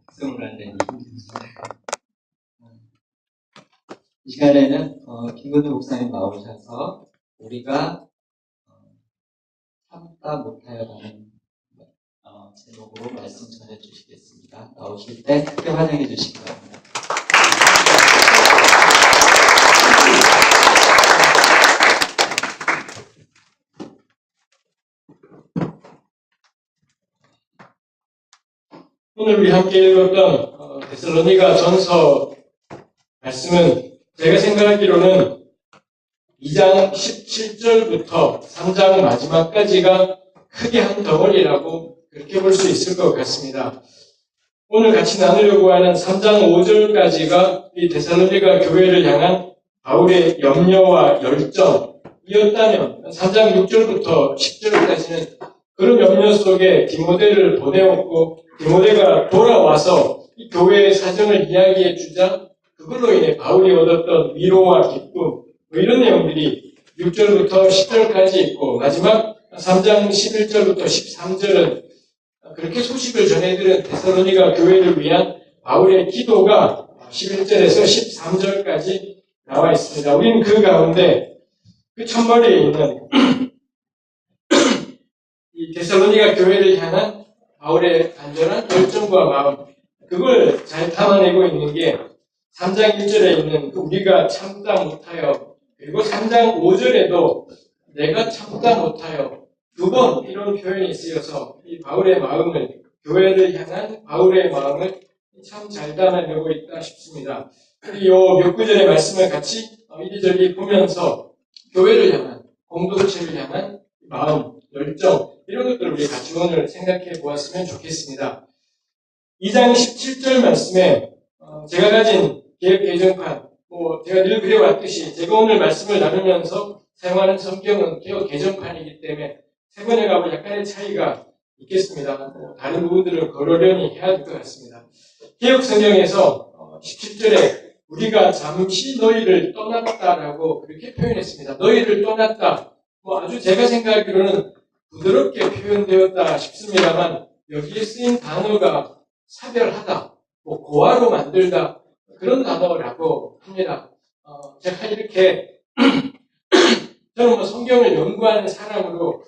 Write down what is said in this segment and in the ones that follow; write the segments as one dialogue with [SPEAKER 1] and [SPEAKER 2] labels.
[SPEAKER 1] 특성을 하려니 이 시간에는 김건우 목사님 나오셔서 우리가 참다 못하여라는 제목으로 말씀 전해 주시겠습니다. 나오실 때 크게 환영해 주시기 바랍니다.
[SPEAKER 2] 오늘 우리 함께 읽었던 데살로니가 전서 말씀은 제가 생각하기로는 2장 17절부터 3장 마지막까지가 크게 한 덩어리라고 그렇게 볼 수 있을 것 같습니다. 오늘 같이 나누려고 하는 3장 5절까지가 이 데살로니가 교회를 향한 바울의 염려와 열정이었다면 3장 6절부터 10절까지는 그런 염려 속에 디모데를 보내었고 디모데가 돌아와서 이 교회의 사정을 이야기해 주자 그걸로 인해 바울이 얻었던 위로와 기쁨 뭐 이런 내용들이 6절부터 10절까지 있고 마지막 3장 11절부터 13절은 그렇게 소식을 전해들은 데살로니가 교회를 위한 바울의 기도가 11절에서 13절까지 나와 있습니다. 우리는 그 가운데 그 첫머리에 있는 이 데살로니가 교회를 향한 바울의 간절한 열정과 마음 그걸 잘 담아내고 있는 게 3장 1절에 있는 우리가 참다 못하여 그리고 3장 5절에도 내가 참다 못하여 두 번 이런 표현이 쓰여서 이 바울의 마음을 교회를 향한 바울의 마음을 참 잘 담아내고 있다 싶습니다. 이 몇 구절의 말씀을 같이 이리저리 보면서 교회를 향한 공동체를 향한 마음, 열정 이런 것들을 우리 같이 오늘 생각해 보았으면 좋겠습니다. 2장 17절 말씀에 제가 가진 개혁 개정판, 제가 늘 그래왔듯이 제가 오늘 말씀을 나누면서 사용하는 성경은 개혁 개정판이기 때문에 세 번에 가면 약간의 차이가 있겠습니다. 다른 부분들은 그러려니 해야 될 것 같습니다. 개혁 성경에서 17절에 우리가 잠시 너희를 떠났다라고 그렇게 표현했습니다. 너희를 떠났다. 아주 제가 생각하기로는 부드럽게 표현되었다 싶습니다만 여기에 쓰인 단어가 사별하다, 고아로 만들다 그런 단어라고 합니다. 제가 이렇게 저는 성경을 연구하는 사람으로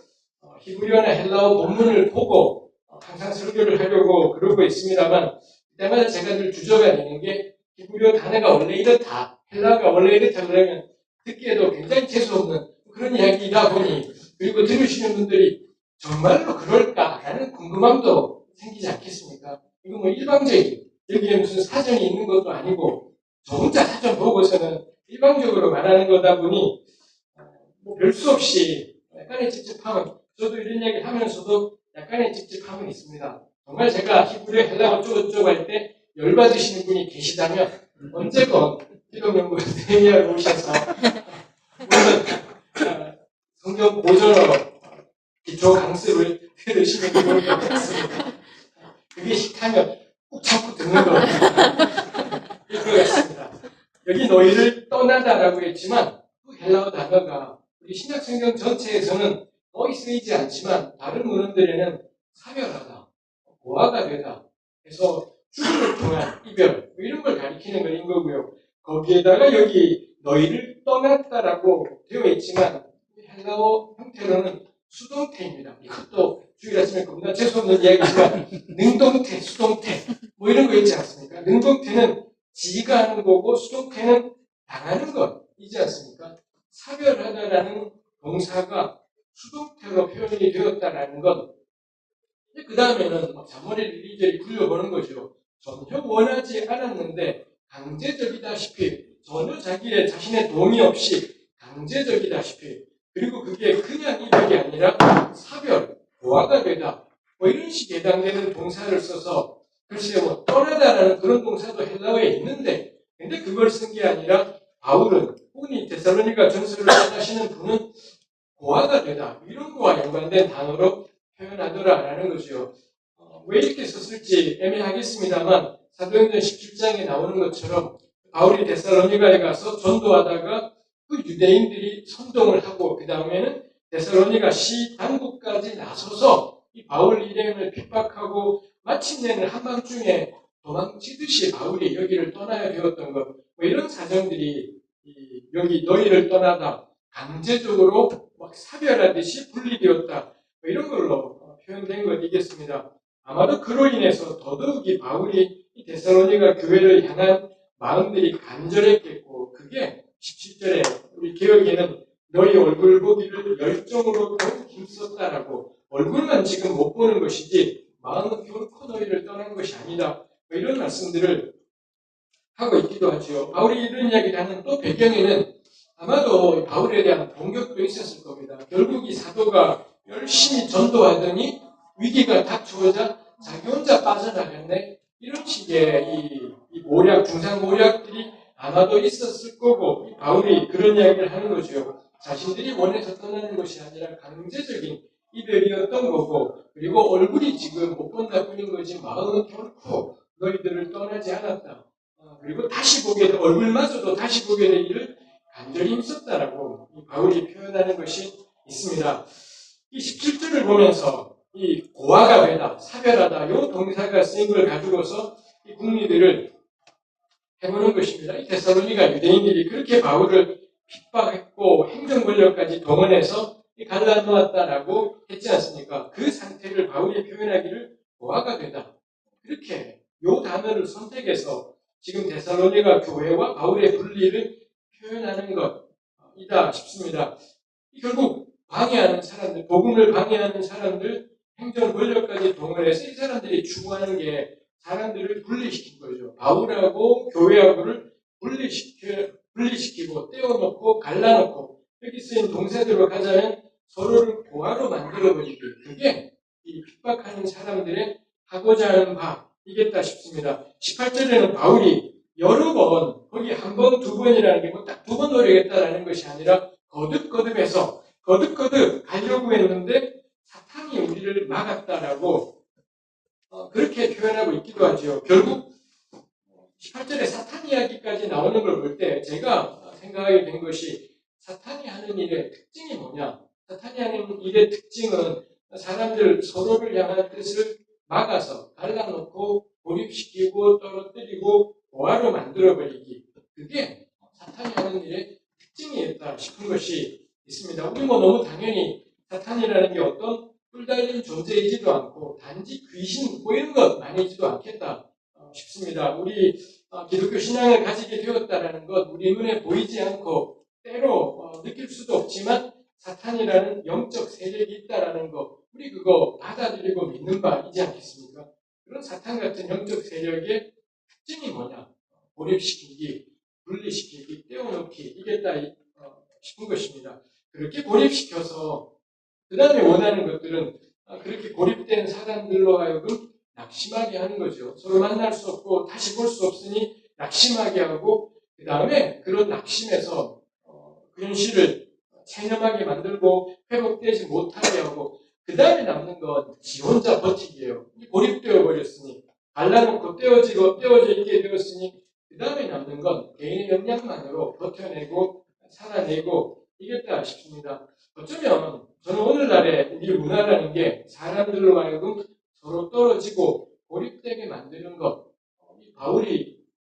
[SPEAKER 2] 히브리어나 헬라어 본문을 보고 항상 설교를 하려고 그러고 있습니다만 그때마다 제가 늘 주저가 되는 게 히브리어 단어가 원래 이렇다, 헬라어가 원래 이렇다 그러면 듣기에도 굉장히 재수없는 그런 이야기이다 보니 그리고 들으시는 분들이 정말로 그럴까라는 궁금함도 생기지 않겠습니까? 이거 일방적인 여기에 무슨 사전이 있는 것도 아니고 저 혼자 사전 보고서는 일방적으로 말하는 거다 보니 별 수 없이 약간의 찝찝함은 저도 이런 얘기를 하면서도 약간의 찝찝함은 있습니다. 정말 제가 히브리어 헬라어 어쩌고저쩌고 할 때 열받으시는 분이 계시다면 언제건 기독연구원 대미를 오셔서 물론 성경 고전어 기초 강습을 들으시면 좋을 것 같습니다. 그게 싫다면 꼭 참고 듣는 거일 것 같습니다. 여기 너희를 떠나다라고 했지만 그 헬라어 단어가 우리 신약 성경 전체에서는 거의 쓰이지 않지만 다른 문헌들에는 사별하다, 고아가 되다 해서 죽음을 통한 이별 이런 걸 가리키는 것인 거고요. 거기에다가 여기 너희를 떠났다라고 되어 있지만 헬라어 형태로는 수동태입니다. 이것도 주일 아침에 겁나 재수없는 이야기지만 능동태, 수동태 이런 거 있지 않습니까? 능동태는 지가 하는 거고 수동태는 당하는 것이지 않습니까? 사별하다라는 동사가 수동태로 표현이 되었다라는 것. 그 다음에는 잔머리를 이리저리 굴려보는 거죠. 전혀 원하지 않았는데 강제적이다시피 전혀 자신의 동의 없이 강제적이다시피 그리고 그게 그냥 이별이 아니라 사별, 고아가 되다 이런 식에 해당되는 동사를 써서 글쎄요 떠나다라는 그런 동사도 헬라어에 있는데 근데 그걸 쓴 게 아니라 바울은 혹은 이 데살로니가 전서를 전하시는 분은 고아가 되다 이런 거와 연관된 단어로 표현하더라라는 거죠. 왜 이렇게 썼을지 애매하겠습니다만 사도행전 17장에 나오는 것처럼 바울이 데살로니가에 가서 전도하다가 그 유대인들이 선동을 하고 그 다음에는 데살로니가 시 당국까지 나서서 이 바울 일행을 핍박하고 마침내는 한밤중에 도망치듯이 바울이 여기를 떠나야 되었던 것, 뭐 이런 사정들이 여기 너희를 떠나다 강제적으로 막 사별하듯이 분리되었다, 뭐 이런 걸로 표현된 것이겠습니다. 아마도 그로 인해서 더더욱이 바울이 이 데살로니가 교회를 향한 마음들이 간절했겠고, 그게 17절에 우리 개혁에는 너희 얼굴 보기를 열정으로 더욱 힘썼다라고, 얼굴만 지금 못 보는 것이지 마음은 결코 너희를 떠난 것이 아니다, 뭐 이런 말씀들을 하고 있기도 하죠. 바울이 이런 이야기를 하는 또 배경에는 아마도 바울에 대한 공격도 있었을 겁니다. 결국 이 사도가 열심히 전도하더니 위기가 닥쳐오자 자기 혼자 빠져나갔네, 이런 식의 이 모략, 중상 모략들이 아마도 있었을 거고, 바울이 그런 이야기를 하는 거죠. 자신들이 원해서 떠나는 것이 아니라 강제적인 이별이었던 거고, 그리고 얼굴이 지금 못 본다 뿐인 거지 마음은 결코 너희들을 떠나지 않았다. 그리고 다시 보게 될, 얼굴마저도 다시 보게 되기를 간절히 힘썼다라고 바울이 표현하는 것이 있습니다. 이 17절을 보면서 이 고아가 되다, 사별하다, 이 동사가 쓰인 걸 가지고서 이 국리들을 해보는 것입니다. 이 데살로니가 유대인들이 그렇게 바울을 핍박했고 행정권력까지 동원해서 갈라놓았다라고 했지 않습니까? 그 상태를 바울이 표현하기를 고아가 되다, 그렇게 이 단어를 선택해서 지금 데살로니가 교회와 바울의 분리를 표현하는 것이다 싶습니다. 결국 방해하는 사람들, 복음을 방해하는 사람들, 행정 권력까지 동원해서 이 사람들이 추구하는 게 사람들을 분리시킨 거죠. 바울하고 교회하고를 분리시키고 떼어놓고 갈라놓고, 여기 쓰인 동사대로 가자면 서로를 고아로 만들어버리기, 그게 이 핍박하는 사람들의 하고자 하는 바이겠다 싶습니다. 18절에는 바울이 여러 번, 거기 한 번, 두 번이라는 게 뭐 딱 두 번 노리겠다라는 것이 아니라 거듭거듭해서 거듭거듭 가려고 했는데 사탄이 우리를 막았다라고 그렇게 표현하고 있기도 하죠. 결국 18절에 사탄 이야기까지 나오는 걸 볼 때 제가 생각하게 된 것이, 사탄이 하는 일의 특징이 뭐냐? 사탄이 하는 일의 특징은 사람들 서로를 향한 뜻을 막아서 갈라놓고 고립시키고 떨어뜨리고 고아로 만들어버리기, 그게 사탄이 하는 일의 특징이었다 싶은 것이 있습니다. 우리 뭐 너무 당연히 사탄이라는 게 어떤 뿔달린 존재이지도 않고 단지 귀신 뭐 이런 것 아니지도 않겠다 싶습니다. 우리 기독교 신앙을 가지게 되었다라는 것, 우리 눈에 보이지 않고 때로 느낄 수도 없지만 사탄이라는 영적 세력이 있다라는 것, 우리 그거 받아들이고 믿는 바이지 않겠습니까? 그런 사탄 같은 영적 세력의 특징이 뭐냐? 고립시키기, 분리시키기, 떼어놓기, 이겠다 싶은 것입니다. 그렇게 고립시켜서 그 다음에 원하는 것들은 그렇게 고립된 사람들로 하여금 낙심하게 하는 거죠. 서로 만날 수 없고 다시 볼 수 없으니 낙심하게 하고, 그 다음에 그런 낙심에서 그 현실을 체념하게 만들고 회복되지 못하게 하고, 그 다음에 남는 건 지 혼자 버티기예요. 고립되어 버렸으니, 갈라놓고 떼어져 있게 되었으니, 그 다음에 남는 건 개인의 역량만으로 버텨내고 살아내고 이겠다 싶습니다. 어쩌면 저는 오늘날의 우리 문화라는 게 사람들로 하여금 서로 떨어지고 고립되게 만드는 것,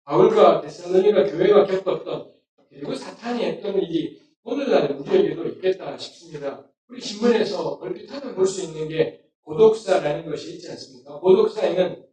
[SPEAKER 2] 바울과 데살로니가 교회가 겪었던, 그리고 사탄이 했던 일이 오늘날 우리에게도 있겠다 싶습니다. 우리 신문에서 얼핏 하면 볼 수 있는 게 고독사라는 것이 있지 않습니까? 고독사에는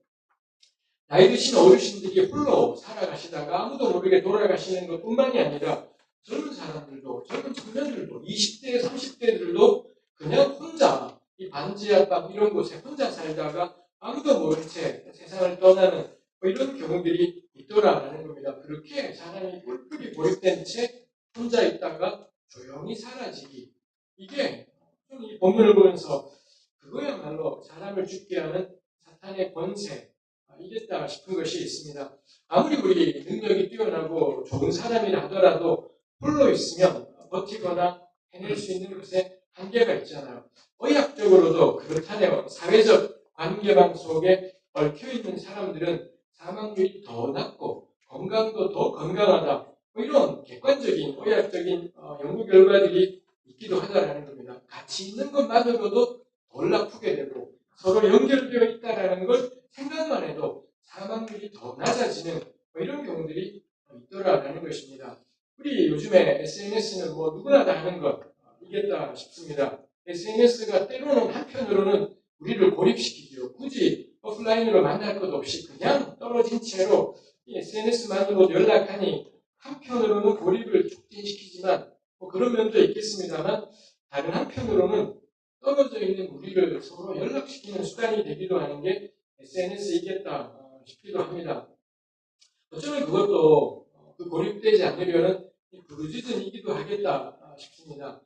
[SPEAKER 2] 나이 드신 어르신들이 홀로 살아가시다가 아무도 모르게 돌아가시는 것뿐만이 아니라 젊은 사람들도, 젊은 청년들도, 20대, 30대들도 그냥 혼자 이 반지 앞방 이런 곳에 혼자 살다가 아무도 모른 채 세상을 떠나는 뭐 이런 경우들이 있더라라는 겁니다. 그렇게 사람이 뿔뿔이 고립된 채 혼자 있다가 조용히 사라지기, 이게 이 본문을 보면서 그거야말로 사람을 죽게 하는 사탄의 권세, 이겠다 싶은 것이 있습니다. 아무리 우리 능력이 뛰어나고 좋은 사람이라 하더라도 홀로 있으면 버티거나 해낼 수 있는 것에 한계가 있잖아요. 의학적으로도 그렇다네요. 사회적 관계망 속에 얽혀있는 사람들은 사망률이 더 낮고 건강도 더 건강하다, 뭐 이런 객관적인 의학적인 연구 결과들이 있기도 하다라는 겁니다. 같이 있는 것만으로도 덜 아프게 되고 서로 연결되어 있다라는 걸 생각만 해도 사망률이 더 낮아지는 이런 경우들이 있더라라는 것입니다. 우리 요즘에 SNS는 뭐 누구나 다 하는 것이겠다 싶습니다. SNS가 때로는 한편으로는 우리를 고립시키죠. 굳이 오프라인으로 만날 것 없이 그냥 떨어진 채로 SNS만으로 연락하니 한편으로는 고립을 촉진시키지만 뭐 그런 면도 있겠습니다만 다른 한편으로는 떨어져 있는 우리를 서로 연락시키는 수단이 되기도 하는 게 SNS이겠다 싶기도 합니다. 어쩌면 그것도 고립되지 않으려는 부르짖음이기도 하겠다 싶습니다.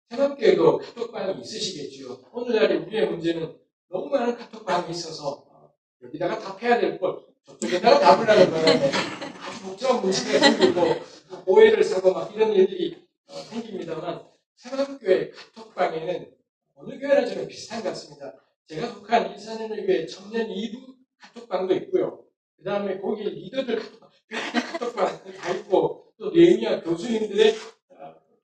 [SPEAKER 2] 새롭게도 카톡방이 있으시겠지요. 오늘날의 우리의 문제는 너무 많은 카톡방이 있어서 여기다가 답해야 될 것, 저쪽에다가 답을 하는 바람에 아주 복잡한 문제가 생기고 오해를 사고 막 이런 일들이 생깁니다만 새롭교회 카톡방에는 어느 교회나 저는 비슷한 것 같습니다. 제가 속한 일산연예교회 청년 2부 카톡방도 있고요. 그 다음에 거기 리더들 카톡방 다 있고 또 네미아 교수님들의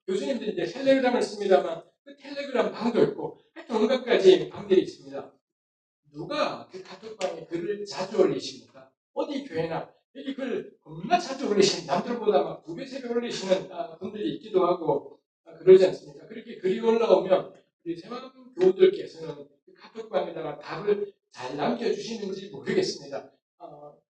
[SPEAKER 2] 교수님들이 이제 텔레그램을 씁니다만 그 텔레그램 방도 있고 하여튼 온갖 가지 방들이 있습니다. 누가 그 카톡방에 글을 자주 올리십니까? 어디 교회나 여기 글 겁나 자주 올리시는 남들보다 막 2배, 3배 올리시는 분들이 있기도 하고 그러지 않습니까? 그렇게 글이 올라오면 우리 새마음 교우들께서는 그 카톡방에다가 답을 잘 남겨주시는지 모르겠습니다.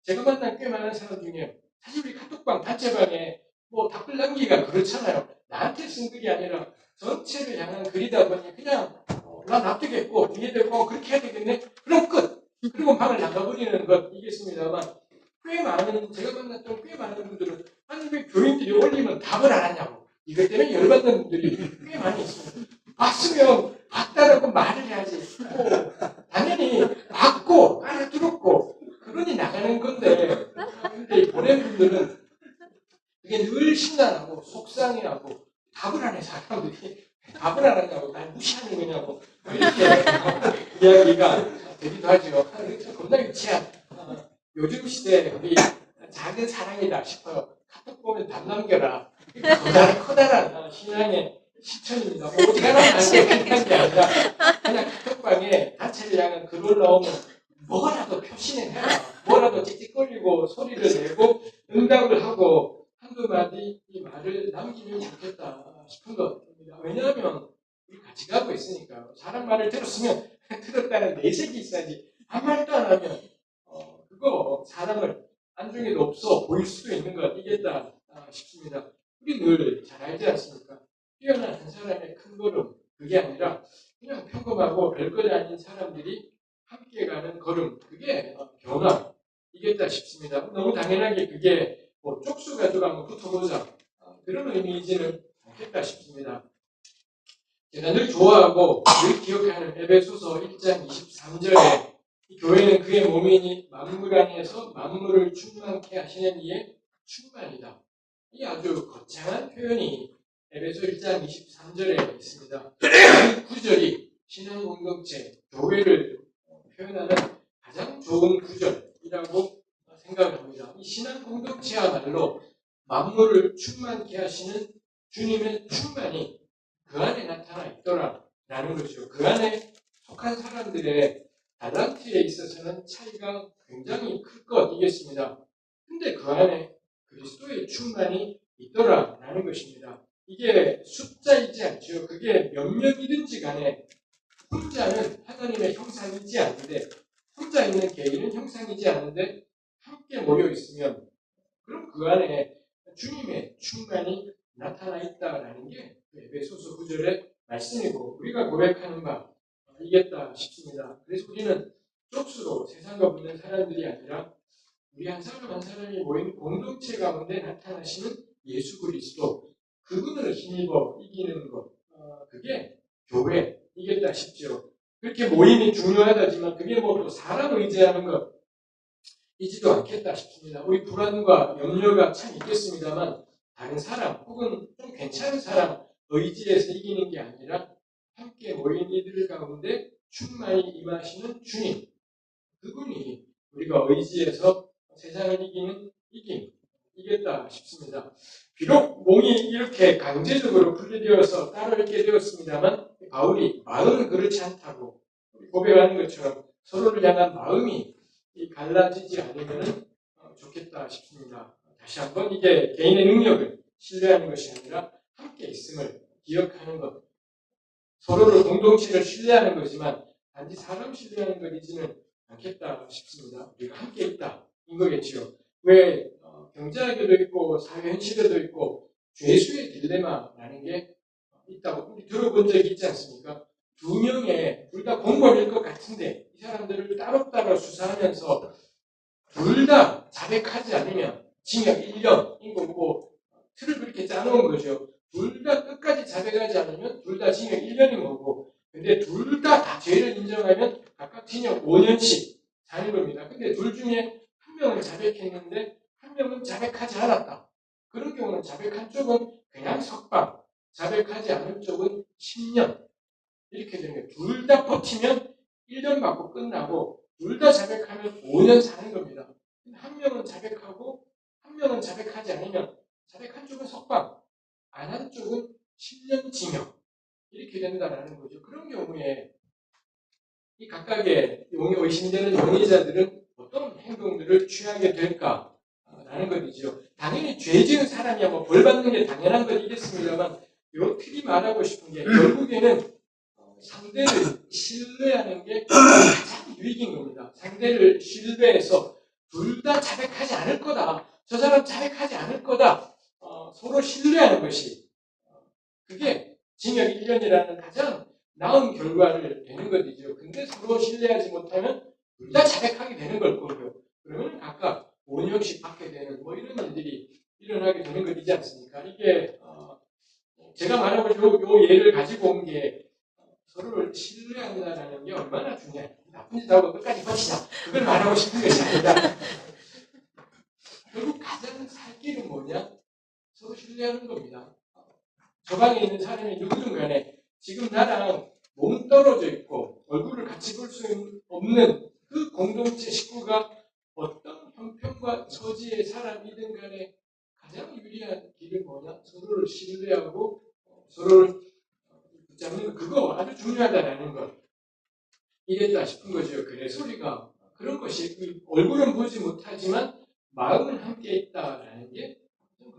[SPEAKER 2] 제가 만난 꽤 많은 사람 중에 사실 우리 카톡방 단체방에 뭐 답글 남기가 그렇잖아요. 나한테 쓴 글이 아니라 전체를 향한 글이다 보니 그냥 나 납득했고 이해되고 그렇게 해야 되겠네. 그럼 끝. 그리고 방을 나가버리는 것이겠습니다만 꽤 많은 제가 만났던 꽤 많은 분들은 아니 왜 교인들이 올리면 답을 안 하냐고 이것 때문에 열받는 분들이 꽤 많이 있습니다. 봤으면 봤다라고 말을 해야지. 당연히 봤고 알아들었고 그러니 나가는 건데 근데 보낸 분들은 그게 늘 심란하고 속상해하고 답을 안 해 사람들이 답을 안 하냐고 날 무시하는 거냐고 이렇게 이야기가 되기도 하죠. 겁나 유치한 요즘 시대 우리 작은 사랑이다 싶어요. 카톡 보면 답 남겨라. 커다란 신앙의 실천입니다. 오지간하면 안되는 게 아니라 그냥 카톡방에 단체를 향한 글 올라오면 뭐라도 표시는 해라. 뭐라도 찍찍거리고 소리를 내고 응답을 하고 한두 마디 이 말을 남기면 좋겠다 싶은 것입니다. 왜냐하면 우리 같이 가고 있으니까 사람 말을 들었으면 들었다는 내색이 있어야지 한 말도 안 하면 그거 사람을 안중에도 없어 보일 수도 있는 것이겠다 싶습니다. 우리 늘 잘 알지 않습니까? 뛰어난 한 사람의 큰 걸음 그게 아니라 그냥 평범하고 별것 아닌 사람들이 함께 가는 걸음 그게 변화이겠다 싶습니다. 너무 당연하게 그게 뭐 쪽수 가지고 한번 붙어보자 그런 의미이지는 않겠다 싶습니다. 제가 늘 좋아하고 늘 기억하는 에베소서 1장 23절에 교회는 그의 몸이니 만물 안에서 만물을 충만케 하시는 이의 충만이다. 이 아주 거창한 표현이 에베소 1장 23절에 있습니다. 이 구절이 신앙 공동체, 교회를 표현하는 가장 좋은 구절이라고 생각을 합니다. 이 신앙 공동체야말로 만물을 충만케 하시는 주님의 충만이 그 안에 나타나 있더라라는 것이죠. 그 안에 속한 사람들의 달란트에 있어서는 차이가 굉장히 클 것이겠습니다. 근데 그 안에 그리스도의 충만이 있더라라는 것입니다. 이게 숫자이지 않죠. 그게 몇 명이든지 간에 혼자는 하나님의 형상이지 않는데 혼자 있는 개인은 형상이지 않는데 함께 모여 있으면 그럼 그 안에 주님의 충만이 나타나 있다라는 게 에베소서 9절의 말씀이고 우리가 고백하는 바이겠다 싶습니다. 그래서 우리는 쪽수로 세상과 붙는 사람들이 아니라 우리 한 사람 한 사람이 모인 공동체 가운데 나타나시는 예수 그리스도 그분을 힘입어 이기는 것 그게 교회이겠다 싶죠. 그렇게 모임이 중요하다지만 그게 뭐 또 사람 의지하는 것이지도 않겠다 싶습니다. 우리 불안과 염려가 참 있겠습니다만 다른 사람 혹은 좀 괜찮은 사람 의지해서 이기는 게 아니라 함께 모인 이들 가운데 충만히 임하시는 주님 그분이 우리가 의지해서 세상을 이기는 이기겠다 싶습니다. 비록 몸이 이렇게 강제적으로 분리되어서 따로 있게 되었습니다만 바울이 마음은 그렇지 않다고 고백하는 것처럼 서로를 향한 마음이 갈라지지 않으면 좋겠다 싶습니다. 다시 한번 이게 개인의 능력을 신뢰하는 것이 아니라 함께 있음을 기억하는 것, 서로를 공동체를 신뢰하는 거지만 단지 사람 신뢰하는 것이지는 않겠다 싶습니다. 우리가 함께 있다 인 거겠지요. 왜 경제학에도 있고 사회 현실에도 있고 죄수의 딜레마라는 게 있다고 우리 들어본 적이 있지 않습니까? 두 명의 둘 다 공범일 것 같은데 이 사람들을 따로따로 수사하면서 둘 다 자백하지 않으면 징역 1년인 거고 틀을 그렇게 짜놓은 거죠. 둘 다 끝까지 자백하지 않으면 둘 다 징역 1년인 거고 근데 둘 다 죄를 인정하면 각각 징역 5년씩 사는 겁니다. 근데 둘 중에 한 명은 자백했는데 한 명은 자백하지 않았다. 그런 경우는 자백한 쪽은 그냥 석방, 자백하지 않은 쪽은 10년 이렇게 되는 거예요. 둘 다 버티면 1년 받고 끝나고 둘 다 자백하면 5년 사는 겁니다. 한 명은 자백하고 한 명은 자백하지 않으면 자백한 쪽은 석방, 안 한 쪽은 10년 징역 이렇게 된다라는 거죠. 그런 경우에 이 각각의 의심되는 용의자들은 어떤 행동들을 취하게 될까라는 것이죠. 당연히 죄 지은 사람이야 뭐 벌 받는 게 당연한 것이겠습니다만 요 틀이 말하고 싶은 게 결국에는 상대를 신뢰하는 게 가장 유익인 겁니다. 상대를 신뢰해서 둘 다 자백하지 않을 거다. 저 사람 자백하지 않을 거다. 서로 신뢰하는 것이 그게 징역 1년이라는 가장 나은 결과를 되는 것이죠. 근데 서로 신뢰하지 못하면 둘 다 자백하게 되는 걸 거고요. 그러면 각각 5년씩 받게 되는 뭐 이런 일들이 일어나게 되는 것이지 않습니까? 이게 제가 말하고 요 예를 가지고 온 게 서로를 신뢰한다는 게 얼마나 중요해. 나쁜 짓 하고 끝까지 버티자. 그걸 말하고 싶은 것이 아니라 결국 가장 살 길은 뭐냐? 서로 신뢰하는 겁니다. 저 방에 있는 사람이 누구든 간에 지금 나랑 몸 떨어져 있고 얼굴을 같이 볼 수 없는 그 공동체 식구가 어떤 형편과 처지의 사람이든 간에 가장 유리한 길은 뭐냐? 서로를 신뢰하고 서로를 붙잡는 그거 아주 중요하다라는 것. 이랬다 싶은 거죠. 그래서 우리가 그런 것이 얼굴은 보지 못하지만 마음은 함께 있다라는 게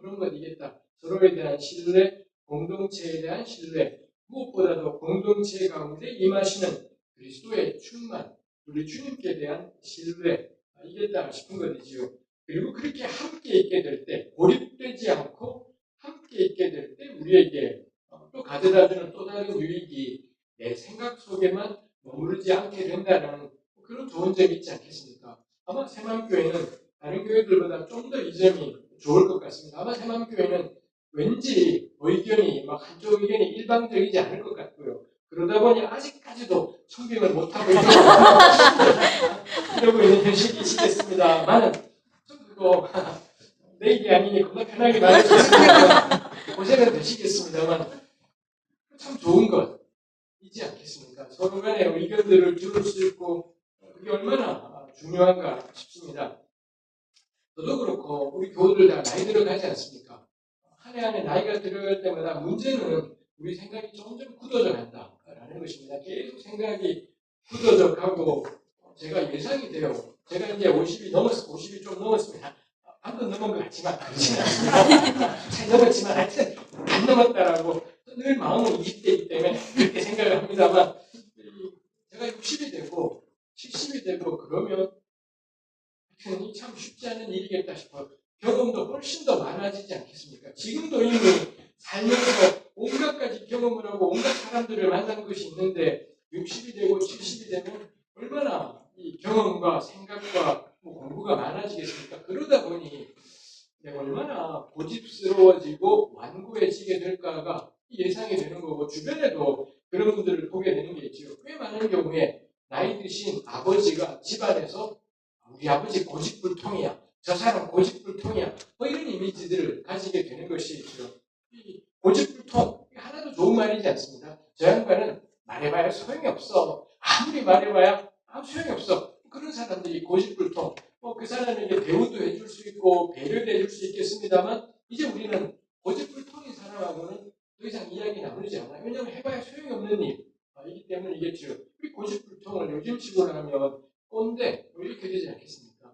[SPEAKER 2] 그런 것이겠다. 서로에 대한 신뢰, 공동체에 대한 신뢰, 무엇보다도 공동체 가운데 임하시는 그리스도의 충만, 우리 주님께 대한 신뢰, 이겠다 싶은 것이지요. 그리고 그렇게 함께 있게 될 때, 고립되지 않고 함께 있게 될 때 우리에게 또 가져다주는 또 다른 유익이 내 생각 속에만 머무르지 않게 된다는 그런 좋은 점이 있지 않겠습니까? 아마 새마음교회는 다른 교회들보다 좀 더 이 점이 좋을 것 같습니다. 아마 새마음교회는 왠지 의견이 막 한쪽 의견이 일방적이지 않을 것 같고요. 그러다 보니 아직까지도 청빙을 못하고 이러고 있는 현실이 있겠습니다만은 좀 그거 내 얘기 아니니 겁나 편하게 말해주시면 고생은 되시겠습니다만 참 좋은 것이지 않겠습니까? 서로 간의 의견들을 들을 수 있고 그게 얼마나 중요한가 싶습니다. 저도 그렇고 우리 교우들 다 나이 들어가지 않습니까? 한 해 한 해 나이가 들어갈 때마다 문제는 우리 생각이 점점 굳어져 간다라는 것입니다. 계속 생각이 굳어져 가고 제가 예상이 돼요. 제가 이제 50이 좀 넘었습니다. 방금 넘은 것 같지만 그렇지는 않습니다. 잘 넘었지만 하여튼 안 넘었다라고 늘 마음은 20대이기 때문에 그렇게 생각을 합니다만 제가 60이 되고 70이 되고 그러면 참 쉽지 않은 일이겠다 싶어요. 경험도 훨씬 더 많아지지 않겠습니까? 지금도 이미 살면서 온갖 가지 경험을 하고 온갖 사람들을 만난 것이 있는데 60이 되고 70이 되면 얼마나 이 경험과 생각과 공부가 많아지겠습니까? 그러다 보니 내가 얼마나 고집스러워지고 완고해지게 될까가 예상이 되는 거고 주변에도 그런 분들을 보게 되는 게 있죠. 꽤 많은 경우에 나이 드신 아버지가 집안에서 우리 아버지 고집불통이야. 저 사람 고집불통이야. 뭐 이런 이미지들을 가지게 되는 것이 있죠. 이 고집불통 하나도 좋은 말이지 않습니다. 저 양반은 말해봐야 소용이 없어. 아무리 말해봐야 아무 소용이 없어. 그런 사람들이 고집불통. 그 사람에게 대우도 해줄 수 있고 배려도 해줄 수 있겠습니다만 이제 우리는 고집불통인 사람하고는 더 이상 이야기 나누지 않아요. 왜냐하면 해봐야 소용이 없는 일이기 때문이겠죠. 우리 고집불통을 꼰대 뭐 이렇게 되지 않겠습니까?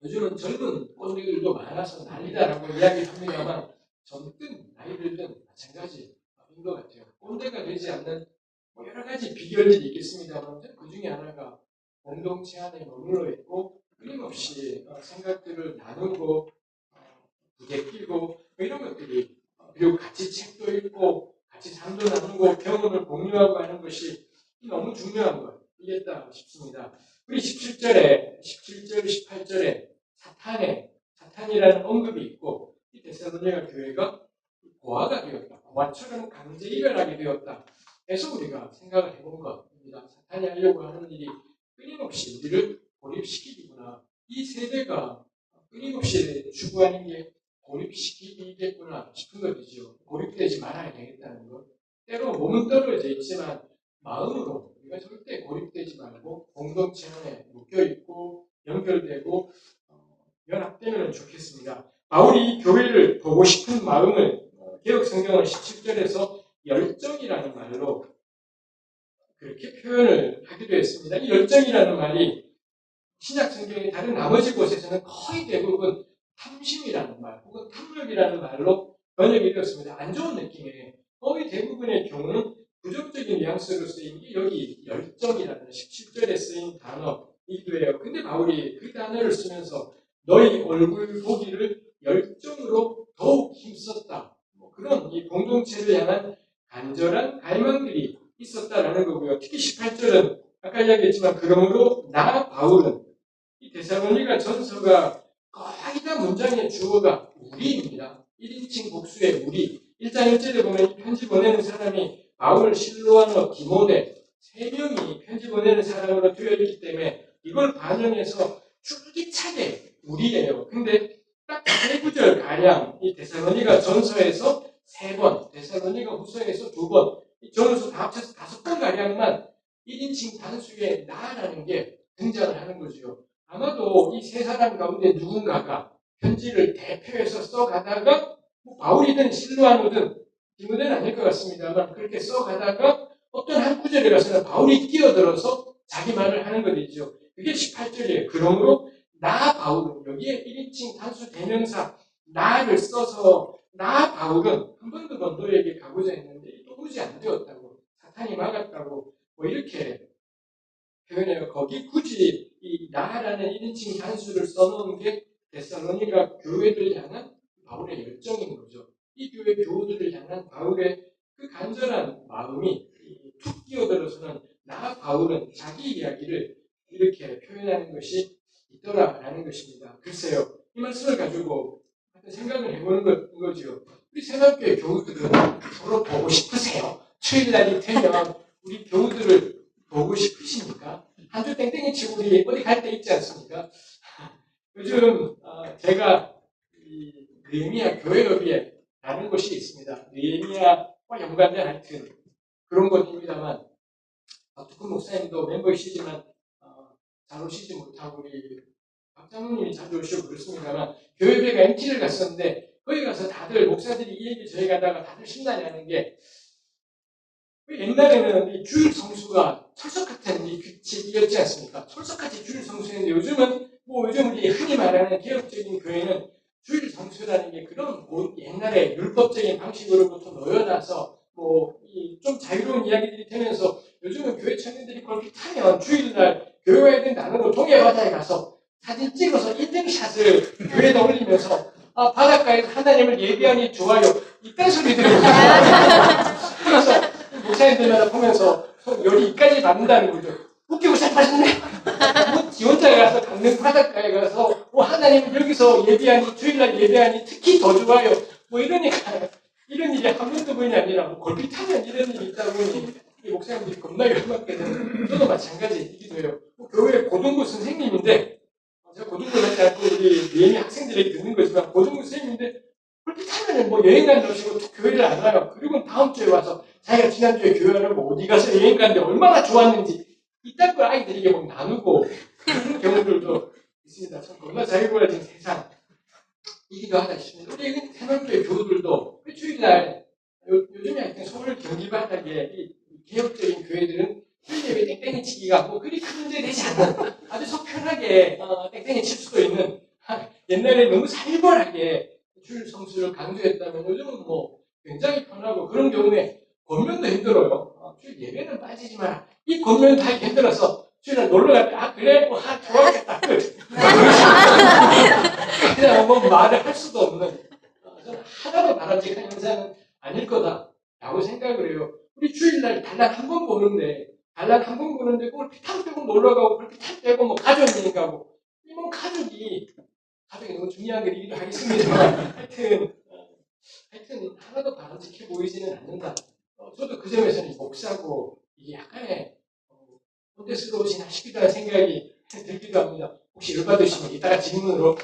[SPEAKER 2] 요즘은 젊은 꼰대들도 많아서 난리다라고 이야기합니다만 젊든 나이 들든 마찬가지인 것 같아요. 꼰대가 되지 않는 뭐 여러 가지 비결들이 있겠습니다만 그 중에 하나가 공동체 안에 머물러 있고 끊임없이 생각들을 나누고 부대끼고 뭐 이런 것들이 그리고 같이 책도 읽고 같이 잠도 나누고 경험을 공유하고 하는 것이 너무 중요한 것이겠다 싶습니다. 우리 17절, 18절에 사탄이라는 언급이 있고 이 데살로니가 교회가 고아가 되었다. 고아처럼 강제 이별하게 되었다. 해서 우리가 생각을 해본 것입니다. 사탄이 하려고 하는 일이 끊임없이 우리를 고립시키기구나. 이 세대가 끊임없이 추구하는 게 고립시키겠구나 싶은 것이죠. 고립되지 말아야 되겠다는 것. 때로 몸은 떨어져 있지만 마음으로 우리가 절대 고립되지 말고 공동체 안에 묶여있고 연결되고 연합되면 좋겠습니다. 바울이 교회를 보고 싶은 마음을 개혁 성경은 17절에서 열정이라는 말로 그렇게 표현을 하기도 했습니다. 이 열정이라는 말이 신약 성경의 다른 나머지 곳에서는 거의 대부분 탐심이라는 말 혹은 탐욕이라는 말로 번역이 되었습니다. 안 좋은 느낌이에요. 거의 대부분의 경우는 부정적인 뉘앙스로 쓰인 게 여기 열정이라는 17절에 쓰인 단어이기도 해요. 근데 바울이 그 단어를 쓰면서 너희 얼굴 보기를 열정으로 더욱 힘썼다. 그런 이 공동체를 향한 간절한 갈망들이 있었다라는 거고요. 특히 18절은 아까 이야기했지만 그러므로 나 바울은 이 데살로니가 전서가 거의 다 문장의 주어가 우리입니다. 1인칭 복수의 우리. 1장 1절에 보면 이 편지 보내는 사람이 바울, 실로아노, 디모데 3명이 편지 보내는 사람으로 되어 있기 때문에 이걸 반영해서 줄기차게 우리예요. 근데 딱 3구절 가량 이 데살로니가 전서에서 3번, 데살로니가 후서에서 2번, 이 전서 다 합쳐서 5번 가량만 1인칭 단수의 나라는 게 등장을 하는 거죠. 아마도 이 세 사람 가운데 누군가가 편지를 대표해서 써가다가 바울이든 실로아노든 디모데는 아닐 것 같습니다만 그렇게 써가다가 어떤 한 구절에 가서는 바울이 끼어들어서 자기 말을 하는 것이죠. 그게 18절이에요. 그러므로 나 바울은 여기에 1인칭 단수 대명사 나를 써서 나 바울은 한 번 더 너에게 가고자 했는데 도무지 안 되었다고 사탄이 막았다고 뭐 이렇게 표현해요. 거기 굳이 이 나라는 1인칭 단수를 써놓은 게 데살로니가 교회를 향한 바울의 열정인 거죠. 이 교회 교우들을 향한 바울의 그 간절한 마음이 툭 끼어들어서는 나 바울은 자기 이야기를 이렇게 표현하는 것이 있더라라는 것입니다. 글쎄요. 이 말씀을 가지고 생각을 해보는 거죠. 우리 새벽교회 교우들은 서로 보고 싶으세요? 주일날이 되면 우리 교우들을 보고 싶으십니까? 한 주 땡땡이 치고 우리 어디 갈 때 있지 않습니까? 요즘 제가 이 느헤미야 교회협의회 라는 곳이 있습니다. 느헤미야와 연관된 하여튼 그런 것입니다만 두큰 목사님도 멤버이시지만 잘 오시지 못하고 우리 박장로님이 자주 오시고 그렇습니다만 교회협의회가 MT를 갔었는데 거기 가서 다들 목사들이 이 얘기 저희 가다가 다들 신나냐는 게 옛날에는 이 주일 성수가 철석 같은 이 규칙이었지 않습니까? 철석같이 주일 성수였는데 요즘은 요즘 우리 흔히 말하는 개혁적인 교회는 주일 성수라는 게 그런 옛날에 율법적인 방식으로부터 놓여놔서 좀 자유로운 이야기들이 되면서 요즘은 교회 청년들이 그렇게 타면 주일날 교회 와야 된다는 거 동해바다에 가서 사진 찍어서 인증샷을 교회에다 올리면서 바닷가에서 하나님을 예배하니 좋아요. 이 딴소리들을 그래서 목사님들마다 보면서 열이 이까지 맞는다는 거죠. 웃기고 시작하셨네. 지 혼자 가서 강릉 바닷가에 가서 하나님은 여기서 예배하니 주일날 예배하니 특히 더 좋아요. 이러니까 이런 일이 한 번도 번이 아니라 골빛하면 이런 일이 있다 보니 이 목사님들이 겁나 열받게 되는 저도 마찬가지이기도 해요. 교회 고등부 선생님인데 제가 고등부를 하지 않고 우리 예미 학생들에게 듣는 거지만 고등부 선생님인데 골빛하면 여행 간다고 교회를 안 와요. 그리고 다음 주에 와서 자기가 지난주에 교회를 어디 가서 여행 갔는데 얼마나 좋았는지 이딴 걸 아이들에게 나누고 그런 경우들도 있습니다. 참 겁나 자유로워진 세상이기도 하다 싶습니다. 우리 새만교회 교우들도 주일날 요즘에 하여튼 서울 경기 바닥에 이 개혁적인 교회들은 주일 예배 땡땡이 치기가 그리 큰 문제 되지 않다. 아주 속 편하게 땡땡이 칠 수도 있는 옛날에 너무 살벌하게 주일 성수를 강조했다면 요즘은 뭐 굉장히 편하고 그런 경우에 권면도 힘들어요. 주일 예배는 빠지지 마라. 이 권면도 하기 힘들어서 주일날 놀러 갈 때 그래? 좋아하겠다. 그냥 뭐 말을 할 수도 없는 저는 하나도 바람직한 현상은 아닐 거다라고 생각을 해요. 우리 주일날 단락 한 번 보는데 그걸 피탕 빼고 놀러 가고 그걸 피탕 빼고 뭐 가족 여행 가고 뭐 가족이 너무 중요한 일이기도 하겠습니다만 하여튼 하나도 바람직해 보이지는 않는다. 저도 그 점에서는 목사고 이게 약간의 혼대스러우시나 싶기도 한 생각이 들기도 합니다. 혹시 열받으시면 이따가 질문으로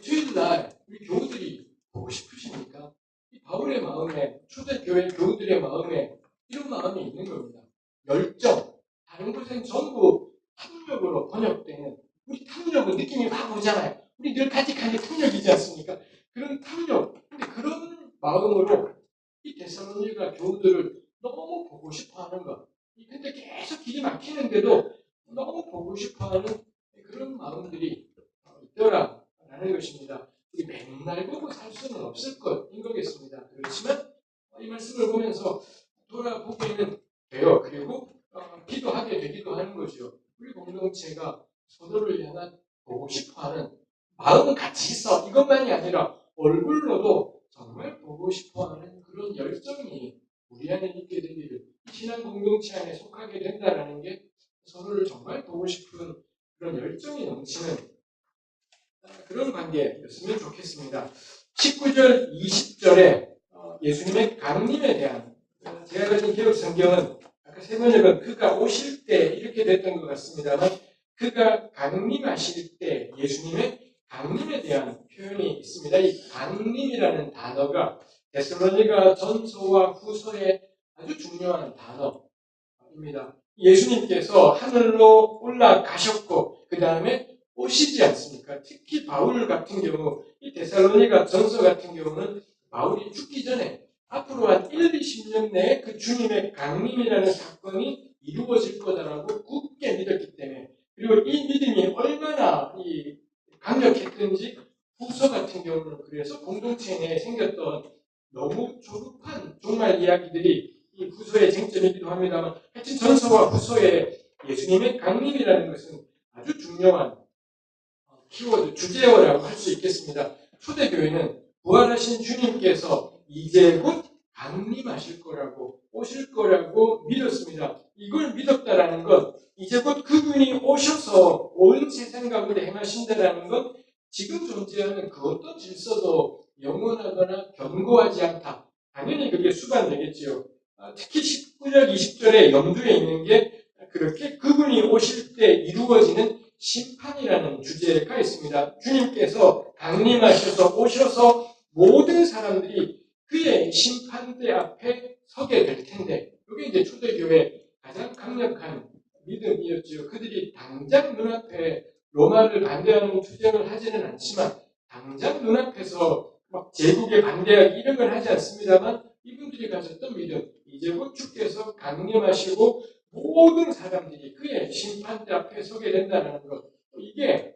[SPEAKER 2] 주일날 우리 교우들이 보고 싶으십니까? 이 바울의 마음에 초대교회 교우들의 마음에 이런 마음이 있는 겁니다. 열정. 다른 곳엔 전부 탐욕으로 번역되는 우리 탐욕은 느낌이 확 오잖아요. 우리 늘 간직한 게 탐욕이지 않습니까? 그런 탐욕. 근데 그런 마음으로 이 데살로니가 교우들을 너무 보고 싶어 하는 것. 근데 계속 길이 막히는데도 너무 보고 싶어 하는 그런 마음들이 있더라라는 것입니다. 우리 맨날 보고 살 수는 없을 것인 거겠습니다. 그렇지만 이 말씀을 보면서 돌아보게는 돼요. 그리고 기도하게 되기도 하는 거죠. 우리 공동체가 서로를 향한 보고 싶어하는 마음은 같이 있어. 이것만이 아니라 얼굴로도 정말 보고 싶어하는 그런 열정이 우리 안에 있게 되기를 신앙 공동체 안에 속하게 된다는 게 서로를 정말 보고 싶은 그런 열정이 넘치는 그런 관계였으면 좋겠습니다. 19절, 20절에 예수님의 강림에 대한 제가 가진 기록 성경은 아까 세 번역은 그가 오실 때 이렇게 됐던 것 같습니다만 그가 강림하실 때 예수님의 강림에 대한 표현이 있습니다. 이 강림이라는 단어가 데살로니가 전서와 후서의 아주 중요한 단어입니다. 예수님께서 하늘로 올라가셨고 그 다음에 오시지 않습니까? 특히 바울 같은 경우 이 데살로니가 전서 같은 경우는 바울이 죽기 전에 앞으로 한 1, 20년 내에 그 주님의 강림이라는 사건이 이루어질 거다라고 굳게 믿었기 때문에 그리고 이 믿음이 얼마나 강력했던지 후서 같은 경우는 그래서 공동체 내에 생겼던 너무 조급한 종말 이야기들이 이 후서의 쟁점이기도 합니다만 하여튼 전서와 후서의 예수님의 강림이라는 것은 아주 중요한 키워드, 주제어라고 할 수 있겠습니다. 초대교회는 부활하신 주님께서 이제 곧 강림하실 거라고 오실 거라고 믿었습니다. 이걸 믿었다라는 것, 이제 곧 그분이 오셔서 온 세상 가운데 행하신다라는 것, 지금 존재하는 그 어떤 질서도 영원하거나 견고하지 않다. 당연히 그게 수반되겠지요. 특히 19절, 20절에 염두에 있는 게 그렇게 그분이 오실 때 이루어지는 심판이라는 주제가 있습니다. 주님께서 강림하셔서 오셔서 모든 사람들이 그의 심판대 앞에 서게 될 텐데 이게 이제 초대교회의 가장 강력한 믿음이었죠. 그들이 당장 눈앞에 로마를 반대하는 투쟁을 하지는 않지만 당장 눈앞에서 막 제국에 반대하기 이런 걸 하지 않습니다만 이분들이 가졌던 믿음, 이제 곧 주께서 강림하시고 모든 사람들이 그의 심판대 앞에 서게 된다는 것. 이게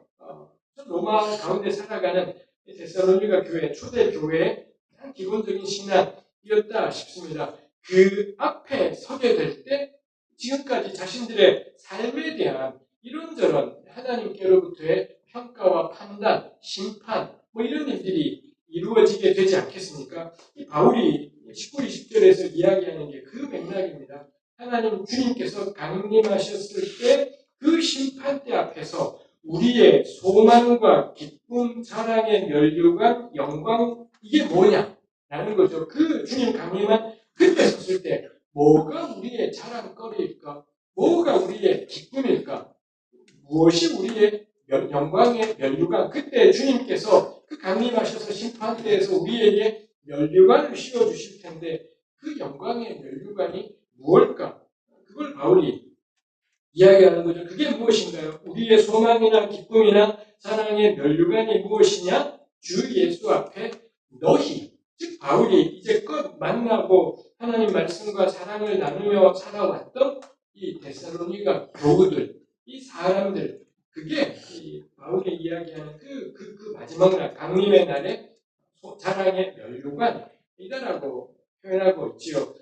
[SPEAKER 2] 로마 가운데 살아가는 데살로니가 교회, 초대 교회의 가장 기본적인 신앙이었다 싶습니다. 그 앞에 서게 될 때 지금까지 자신들의 삶에 대한 이런저런 하나님께로부터의 평가와 판단, 심판 뭐 이런 일들이 이루어지게 되지 않겠습니까? 이 바울이 19, 20절에서 이야기하는 게 그 맥락입니다. 하나님 주님께서 강림하셨을 때 그 심판대 앞에서 우리의 소망과 기쁨, 사랑의 면류관, 영광 이게 뭐냐라는 거죠. 그 주님 강림한 그때 섰을 때 뭐가 우리의 자랑거리일까? 뭐가 우리의 기쁨일까? 무엇이 우리의 영광의 면류관? 그때 주님께서 그 강림하셔서 심판대에서 우리에게 면류관을 씌워주실 텐데 그 영광의 면류관이 무엇일까? 그걸 바울이 이야기하는 거죠. 그게 무엇인가요? 우리의 소망이나 기쁨이나 사랑의 면류관이 무엇이냐? 주 예수 앞에 너희, 즉 바울이 이제껏 만나고 하나님 말씀과 사랑을 나누며 살아왔던 이 데살로니가 교우들, 이 사람들, 그게 이 바울이 이야기하는 그 마지막 날, 강림의 날에 자랑의 면류관이다라고 표현하고 있지요.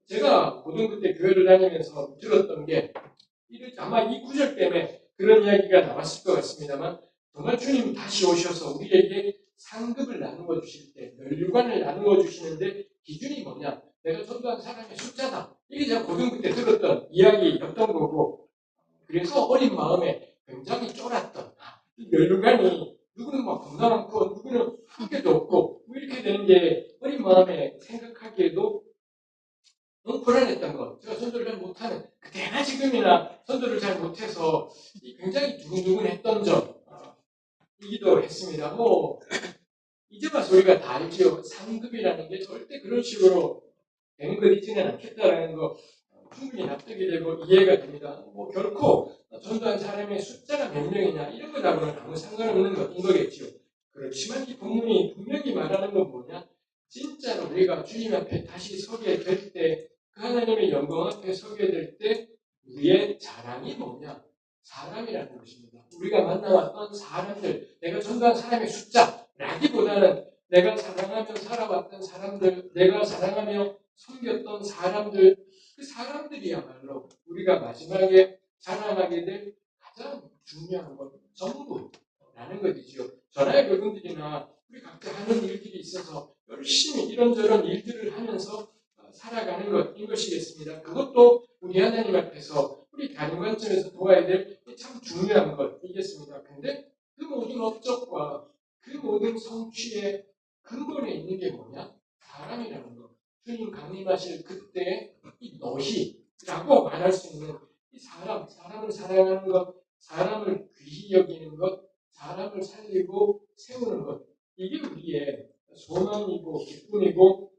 [SPEAKER 2] 제가 고등부 때 교회를 다니면서 들었던 게 아마 이 구절 때문에 그런 이야기가 나왔을 것 같습니다만 정말 주님 다시 오셔서 우리에게 상급을 나누어 주실 때 면류관을 나누어 주시는데 기준이 뭐냐? 내가 전도한 사람의 숫자다. 이게 제가 고등부 때 들었던 이야기였던 거고 그래서 어린 마음에 굉장히 쫄았던 이 면류관이 누구는 막 겁나 많고 누구는 한 개도 없고 뭐 이렇게 되는 게 어린 마음에 생각하기에도 너무 불안했던 것. 제가 선도를 잘 못하는 그때나 지금이나 선도를 잘 못해서 굉장히 두근두근했던 점이기도 했습니다. 뭐 이제 와서 우리가 다 알지요. 상급이라는 게 절대 그런 식으로 되는 것이지는 않겠다라는 거 충분히 납득이 되고 이해가 됩니다. 뭐 결코 전도한 사람의 숫자가 몇 명이냐 이런 거하고는 아무 상관없는 것인 거겠지요. 그렇지만 이 본문이 분명히 말하는 건 뭐냐? 진짜로 우리가 주님 앞에 다시 서게 될 때, 그 하나님의 영광 앞에 서게 될 때 우리의 자랑이 뭐냐? 사람이라는 것입니다. 우리가 만나왔던 사람들, 내가 전도한 사람의 숫자라기보다는 내가 사랑하며 살아왔던 사람들, 내가 사랑하며 섬겼던 사람들, 그 사람들이야말로 우리가 마지막에 자랑하게 될 가장 중요한 것, 전부라는 것이지요. 전하의 교분들이나 우리 각자 하는 일들이 있어서 열심히 이런저런 일들을 하면서 살아가는 것인 것이겠습니다. 그것도 우리 하나님 앞에서 우리 다른 관점에서 보아야 될 참 중요한 것이겠습니다. 근데 그 모든 업적과 그 모든 성취의 근본에 있는 게 뭐냐? 사람이라는 것. 주님 강림하실 그때 이 너희라고 말할 수 있는 이 사람을 사랑하는 것, 사람을 귀히 여기는 것, 사람을 살리고 세우는 것. 이게 우리의 소망이고 기쁨이고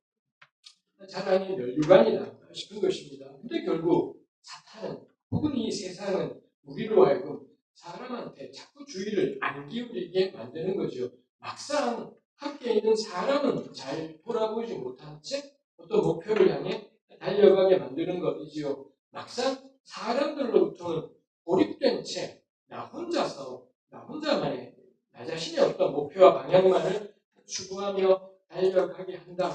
[SPEAKER 2] 자랑의 면류관이다 싶은 것입니다. 근데 결국 사탄은 혹은 이 세상은 우리로 하여금 사람한테 자꾸 주의를 안 기울이게 만드는 거죠. 막상 함께 있는 사람은 잘 돌아보지 못한 채 어떤 목표를 향해 달려가게 만드는 것이지요. 막상 사람들로부터는 고립된 채 나 혼자만의 나 자신의 어떤 목표와 방향만을 추구하며 달려가게 한다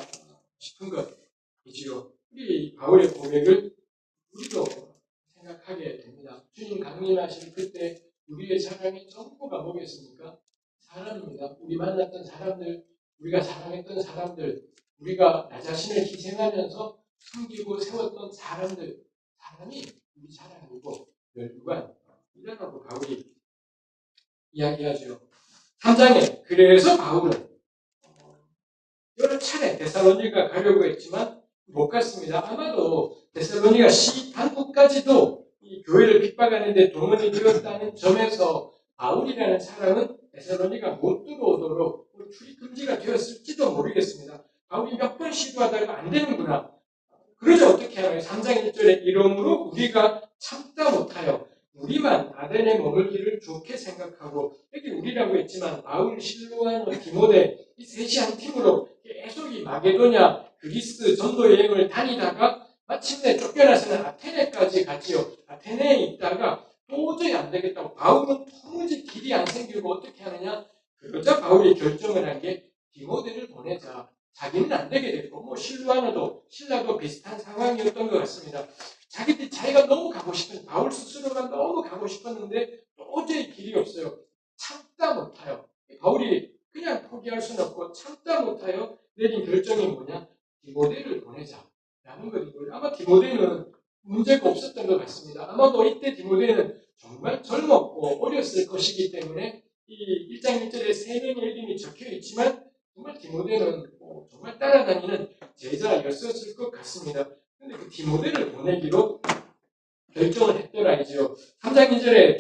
[SPEAKER 2] 싶은 것이지요. 우리 바울의 고백을 우리도 생각하게 됩니다. 주님 강림하실 그때 우리의 자랑의 전부가 뭐겠습니까? 사람입니다. 우리 만났던 사람들, 우리가 사랑했던 사람들, 우리가 나 자신을 희생하면서 섬기고 세웠던 사람들, 사람이 우리 자랑이고 면류관이라고 바울이 이야기하죠. 3장에 그래서 바울은 여러 차례 데살로니가 가려고 했지만 못 갔습니다. 아마도 데살로니가 단국까지도 이 교회를 핍박하는데 동원이 되었다는 점에서 바울이라는 사람은 데살로니가 못 들어오도록 출입 금지가 되었을지도 모르겠습니다. 바울이 몇 번 시도하다가 안 되는구나. 그러자 어떻게 하나요? 3장 1절에 이러므로 우리가 참다 못하여 우리만 아덴에 머물기를 좋게 생각하고 여기 우리라고 했지만 바울, 실로아노, 디모데 이 셋이 한 팀으로 계속 이 마게도냐, 그리스 전도 여행을 다니다가 마침내 쫓겨나서는 아테네까지 갔지요. 아테네에 있다가 도저히 안 되겠다고 바울은 도무지 길이 안 생기고 어떻게 하느냐? 그러자 바울이 결정을 한 게 디모데를 보내자. 자기는 안 되게 됐고 뭐 신라도 비슷한 상황이었던 것 같습니다. 자기가 너무 가고 싶은 바울 스스로가 너무 가고 싶었는데 도저히 길이 없어요. 참다 못하여 바울이 그냥 포기할 수는 없고 참다 못하여 내린 결정이 뭐냐? 디모데를 보내자라는 것이고요. 아마 디모데는 문제가 없었던 것 같습니다. 아마도 이때 디모데는 정말 젊었고 어렸을 것이기 때문에 이 1장 1절에 3명의 이름이 적혀 있지만 정말 디모데는 정말 따라다니는 제자였었을 것 같습니다. 그런데 그 디모데를 보내기로 결정을 했더라이지요. 3장 2절에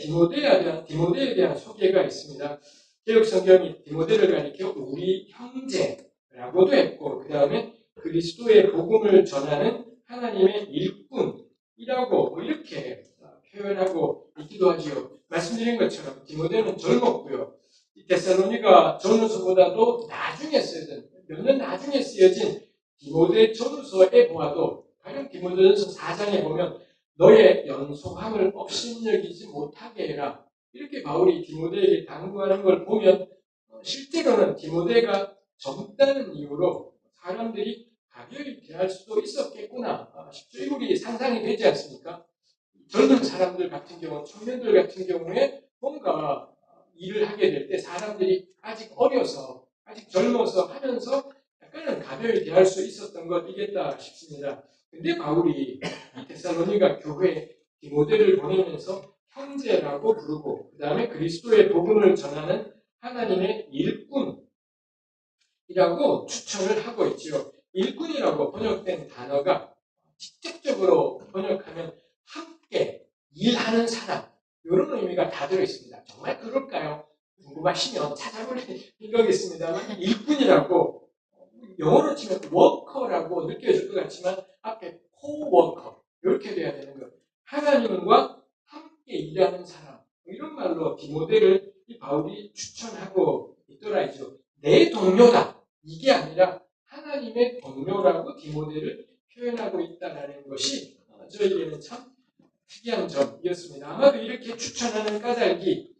[SPEAKER 2] 디모데에 대한 소개가 있습니다. 개역 성경이 디모데를 가리켜 우리 형제라고도 했고 그 다음에 그리스도의 복음을 전하는 하나님의 일꾼이라고 이렇게 표현하고 있기도 하지요. 말씀드린 것처럼 디모데는 젊었고요. 데살로니가 전후서보다도 몇 년 나중에 쓰여진 디모데 전후서에 보아도 가령 디모데전서 4장에 보면 너의 연소함을 업신여기지 못하게 해라. 이렇게 바울이 디모데에게 당부하는 걸 보면 실제로는 디모데가 젊다는 이유로 사람들이 가벼이 대할 수도 있었겠구나 싶죠. 우리 상상이 되지 않습니까? 젊은 사람들 같은 경우, 청년들 같은 경우에 뭔가 일을 하게 될 때 사람들이 아직 어려서, 아직 젊어서 하면서 약간은 가벼이 대할 수 있었던 것이겠다 싶습니다. 근데 바울이 이 데살로니가 교회에 디모데를 보내면서 형제라고 부르고 그 다음에 그리스도의 복음을 전하는 하나님의 일꾼이라고 추천을 하고 있죠. 일꾼이라고 번역된 단어가 직접적으로 번역하면 함께 일하는 사람 이런 의미가 다 들어있습니다. 정말 그럴까요? 궁금하시면 찾아보는 거겠습니다만 일꾼이라고 영어로 치면 워커라고 느껴질 것 같지만 앞에 코워커 이렇게 돼야 되는 거예요. 하나님과 함께 일하는 사람 이런 말로 디모데를 이 바울이 추천하고 있더라죠. 내 동료다 이게 아니라 하나님의 동료라고 디모데를 표현하고 있다는 것이 저에게는 참 특이한 점이었습니다. 아마도 이렇게 추천하는 까닭이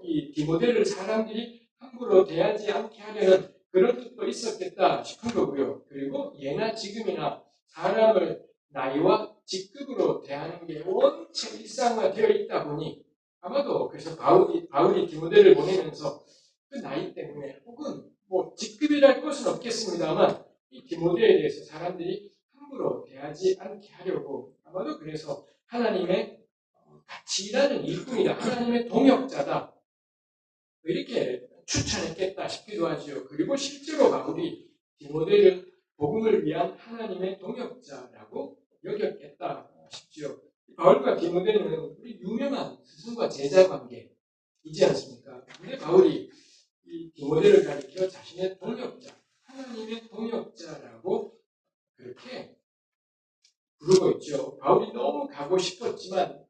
[SPEAKER 2] 이 디모데를 사람들이 함부로 대하지 않게 하려는 그런 뜻도 있었겠다 싶은 거고요. 그리고 예나 지금이나 사람을 나이와 직급으로 대하는 게 원체 일상화되어 있다 보니 아마도 그래서 바울이 디모데를 보내면서 그 나이 때문에 혹은 뭐 직급이랄 것은 없겠습니다만 이 디모데에 대해서 사람들이 함부로 대하지 않게 하려고 아마도 그래서 하나님의 같이 일하는 일꾼이다. 하나님의 동역자다. 이렇게 추천했겠다 싶기도 하지요. 그리고 실제로 바울이 디모데를 복음을 위한 하나님의 동역자라고 여겼겠다 싶지요. 바울과 디모데는 우리 유명한 스승과 제자 관계이지 않습니까? 근데 바울이 이 디모데를 가리켜 자신의 동역자, 하나님의 동역자라고 그렇게 부르고 있죠. 바울이 너무 가고 싶었지만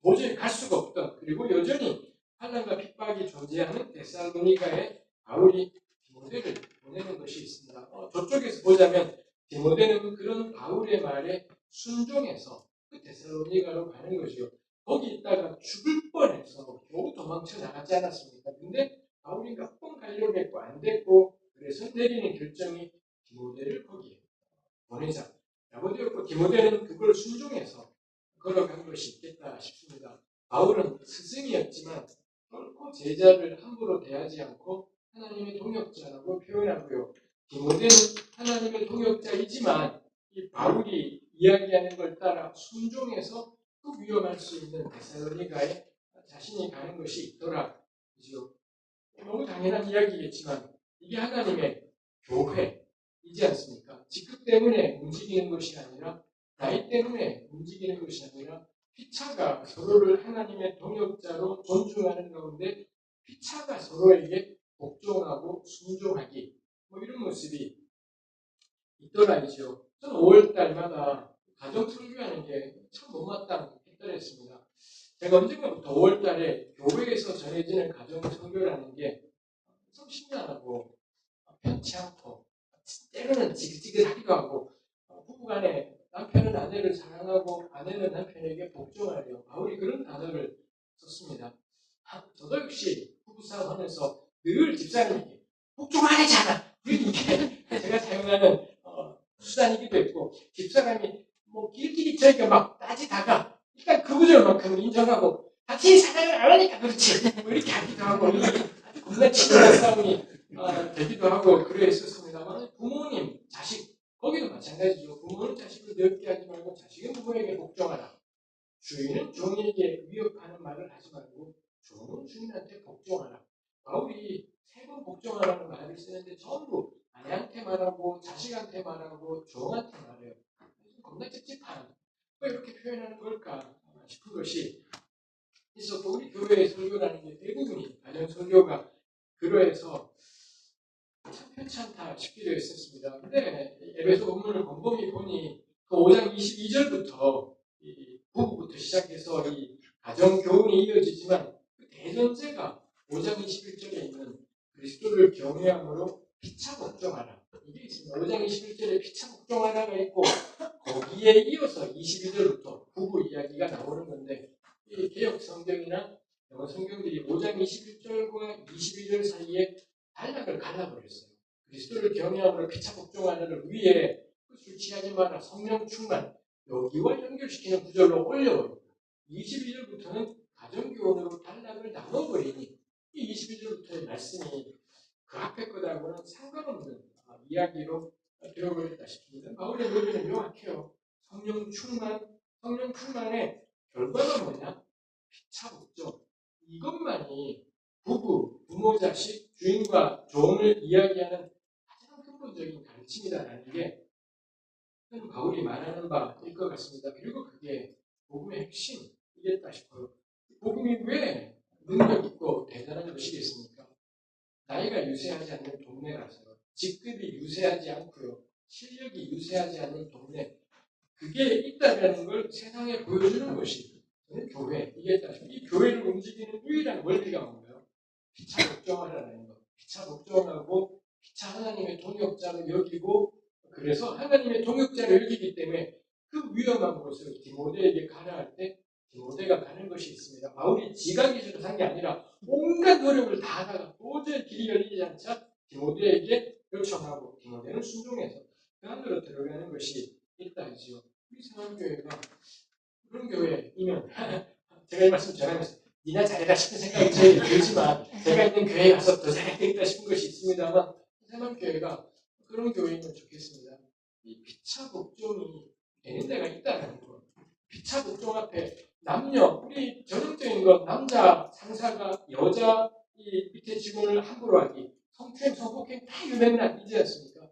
[SPEAKER 2] 도저히 갈 수가 없던 그리고 여전히 환난과 핍박이 존재하는 데살로니가에 바울이 디모데를 보내는 것이 있습니다. 저쪽에서 보자면 디모데는 그런 바울의 말에 순종해서 그 데살로니가로 가는 거죠. 거기 있다가 죽을 뻔해서 겨우 도망쳐 나가지 않았습니까? 근데 바울이 몇 번 가려고 했고 안 됐고 그래서 내리는 결정이 디모데를 거기에 보내자. 라고 되었고 디모데는 그걸 순종해서 걸어간 것이 있겠다 싶습니다. 바울은 스승이었지만 결코 제자를 함부로 대하지 않고 하나님의 동역자라고 표현하고요. 디모데는 하나님의 동역자이지만 이 바울이 이야기하는 걸 따라 순종해서 또 위험할 수 있는 데살로니가에 자신이 가는 것이 있더라. 그죠? 너무 당연한 이야기겠지만 이게 하나님의 교회이지 않습니까? 직급 때문에 움직이는 것이 아니라 나이 때문에 움직이는 것이 아니라 피차가 서로를 하나님의 동역자로 존중하는 가운데 피차가 서로에게 복종하고 순종하기 이런 모습이 있더라이죠. 저는 5월달마다 가정 설교하는 게 참 못마땅했더랬습니다. 제가 언젠가부터 5월달에 교회에서 전해지는 가정 설교라는 게 참 신나고 편치 않고 때로는 지긋지긋하기도 하고 부부간에 남편은 아내를 사랑하고 아내는 남편에게 복종하려 바울이 그런 단어를 썼습니다. 저도 역시 부부싸움 하면서 늘 집사님에게 복종하래잖아. 이게 제가 사용하는 수단이기도 했고 집사람이 길길이 저희가 막 따지다가 일단 그 구절만큼은 인정하고 같이 사랑을 안 하니까 그렇지 이렇게 하기도 하고 아주 겁나 치열한 싸움이 되기도 하고 그랬었습니다만 부모님, 자식 거기도 마찬가지죠. 부모는 자식을 넓게 하지 말고 자식은 부모에게 복종하라. 주인은 종에게 위협하는 말을 하지 말고 종은 주인한테 복종하라. 바울이 세 번 복종하라는 말을 쓰는데 전부 아내한테 말하고 자식한테 말하고 종한테 말해요. 겁나 찝찝한 왜 이렇게 표현하는 걸까 싶은 것이 있었고 우리 교회의 설교라는 게 대부분이 가정 설교가 그러해서 참 편치 않다 싶기도 했었습니다. 근데 에베소 본문을 곰곰이 보니 그 5장 22절부터 부부부터 시작해서 이 가정 교훈이 이어지지만 그 대전제가 5장 21절에 있는 그리스도를 경외함으로 피차 복종하라. 이게 있습니다. 5장 21절에 피차 복종 하나가 있고 거기에 이어서 22절부터 부부 이야기가 나오는 건데 이 개역 성경이나 영어 성경들이 5장 21절과 22절 사이에 단락을 갈라버렸어요. 그리스도를 경외함으로 피차 복종하는 위에 술 취하지 마라 성령 충만 여기와 연결시키는 구절로 올려버립니다. 22절부터는 가정교원으로 단락을 나눠버리니 이 22절부터의 말씀이 그 앞에 거하고는 상관없는 이야기로 되어버렸다 싶습니다. 바울의 논리는 명확해요. 성령 충만의 결과가 뭐냐? 피차 복종. 이것만이 부모, 자식, 주인과 종을 이야기하는 가장 근본적인 가르침이다라는 게 바울이 말하는 바일 것 같습니다. 그리고 그게 복음의 핵심이겠다 싶어요. 복음이 왜 능력 있고 대단한 것이겠습니까? 나이가 유세하지 않는 동네라서요. 직급이 유세하지 않고요. 실력이 유세하지 않는 동네. 그게 있다는 걸 세상에 보여주는 것이 교회. 이 교회를 움직이는 유일한 원리가 뭔가요? 피차 복종하라는 것. 피차 복종하고 피차 하나님의 동역자로 여기고 그래서 하나님의 동역자를 여기기 때문에 그 위험한 곳을 디모데에게 가라 할 때 디모데가 가는 것이 있습니다. 바울이 지가 기준으로 산 게 아니라 온갖 노력을 다 하다가 도저히 길이 열리지 않자 디모데에게 요청하고 디모데는 순종해서 그 안으로 들어가는 것이 있다 하지요. 우리 생활교회가 그런 교회이면 제가 이 말씀 전하면서 니나 잘해라 싶은 생각이 저에게 들지만 제가 있는 교회에 가서 더 잘해야 되겠다 싶은 것이 있습니다만 생활교회가 그런 교회이면 좋겠습니다. 이 피차 복종이 되는 데가 있다는 것. 피차 복종 앞에 남녀, 우리 전형적인 건 남자 상사가 여자 이 밑에 직원을 함부로 하기, 성추행, 성폭행 다 유명한 이지 않습니까?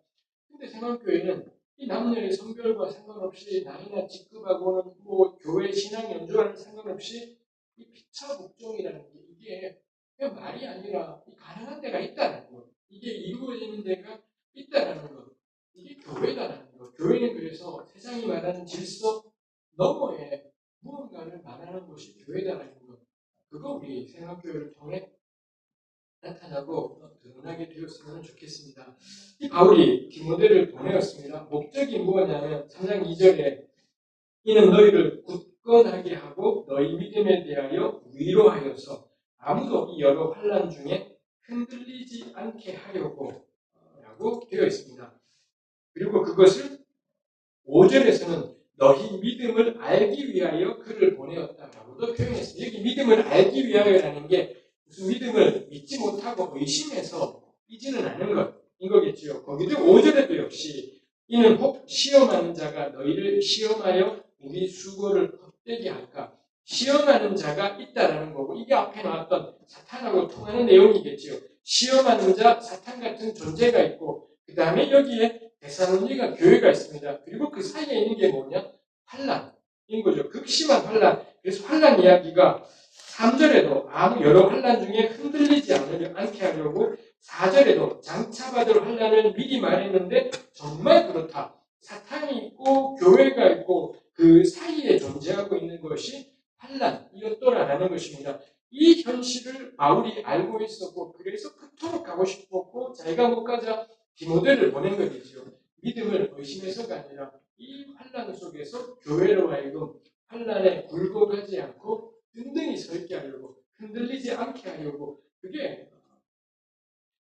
[SPEAKER 2] 근데 생활교회는 이 남녀의 성별과 상관없이 나이나 직급하고는 뭐 교회 신앙 연조와는 상관없이 이 피차 복종이라는 게 이게 그냥 말이 아니라 가능한 데가 있다는 것. 이게 이루어지는 데가 있다는 것. 이게 교회다라는 것. 교회는 그래서 세상이 말하는 질서 너머에 무언가를 말하는 것이 교회다라는 것. 그거 우리 생활교회를 통해 나타나고 드러나게 되었으면 좋겠습니다. 이 바울이 디모데를 보내었습니다. 목적이 뭐냐면 3장 2절에 이는 너희를 굳건하게 하고 너희 믿음에 대하여 위로하여서 아무도 이 여러 환난 중에 흔들리지 않게 하려고 라고 되어 있습니다. 그리고 그것을 5절에서는 너희 믿음을 알기 위하여 그를 보내었다라고도 표현했습니다. 여기 믿음을 알기 위하여라는 게 무슨 믿음을 믿지 못하고 의심해서 이지는 않은 것인 거겠죠. 거기도 5절에도 역시 이는 혹 시험하는 자가 너희를 시험하여 우리 수고를 헛되게 할까. 시험하는 자가 있다라는 거고 이게 앞에 나왔던 사탄하고 통하는 내용이겠죠. 시험하는 자, 사탄 같은 존재가 있고 그 다음에 여기에 데살로니가 교회가 있습니다. 그리고 그 사이에 있는 게 뭐냐? 환난인 거죠. 극심한 환난. 그래서 환난 이야기가 3절에도 아무 여러 환난 중에 흔들리지 않게 하려고 4절에도 장차받을 환난을 미리 말했는데 정말 그렇다. 사탄이 있고 교회가 있고 그 사이에 존재하고 있는 것이 환난, 이것도라는 것입니다. 이 현실을 바울이 알고 있었고 그래서 그토록 가고 싶었고 자기가 못 가자 디모데를 보낸 것이죠. 믿음을 의심해서가 아니라 이 환난 속에서 교회로 하여금 환난에 굴복하지 않고 든든히 서 있게 하려고 흔들리지 않게 하려고 그게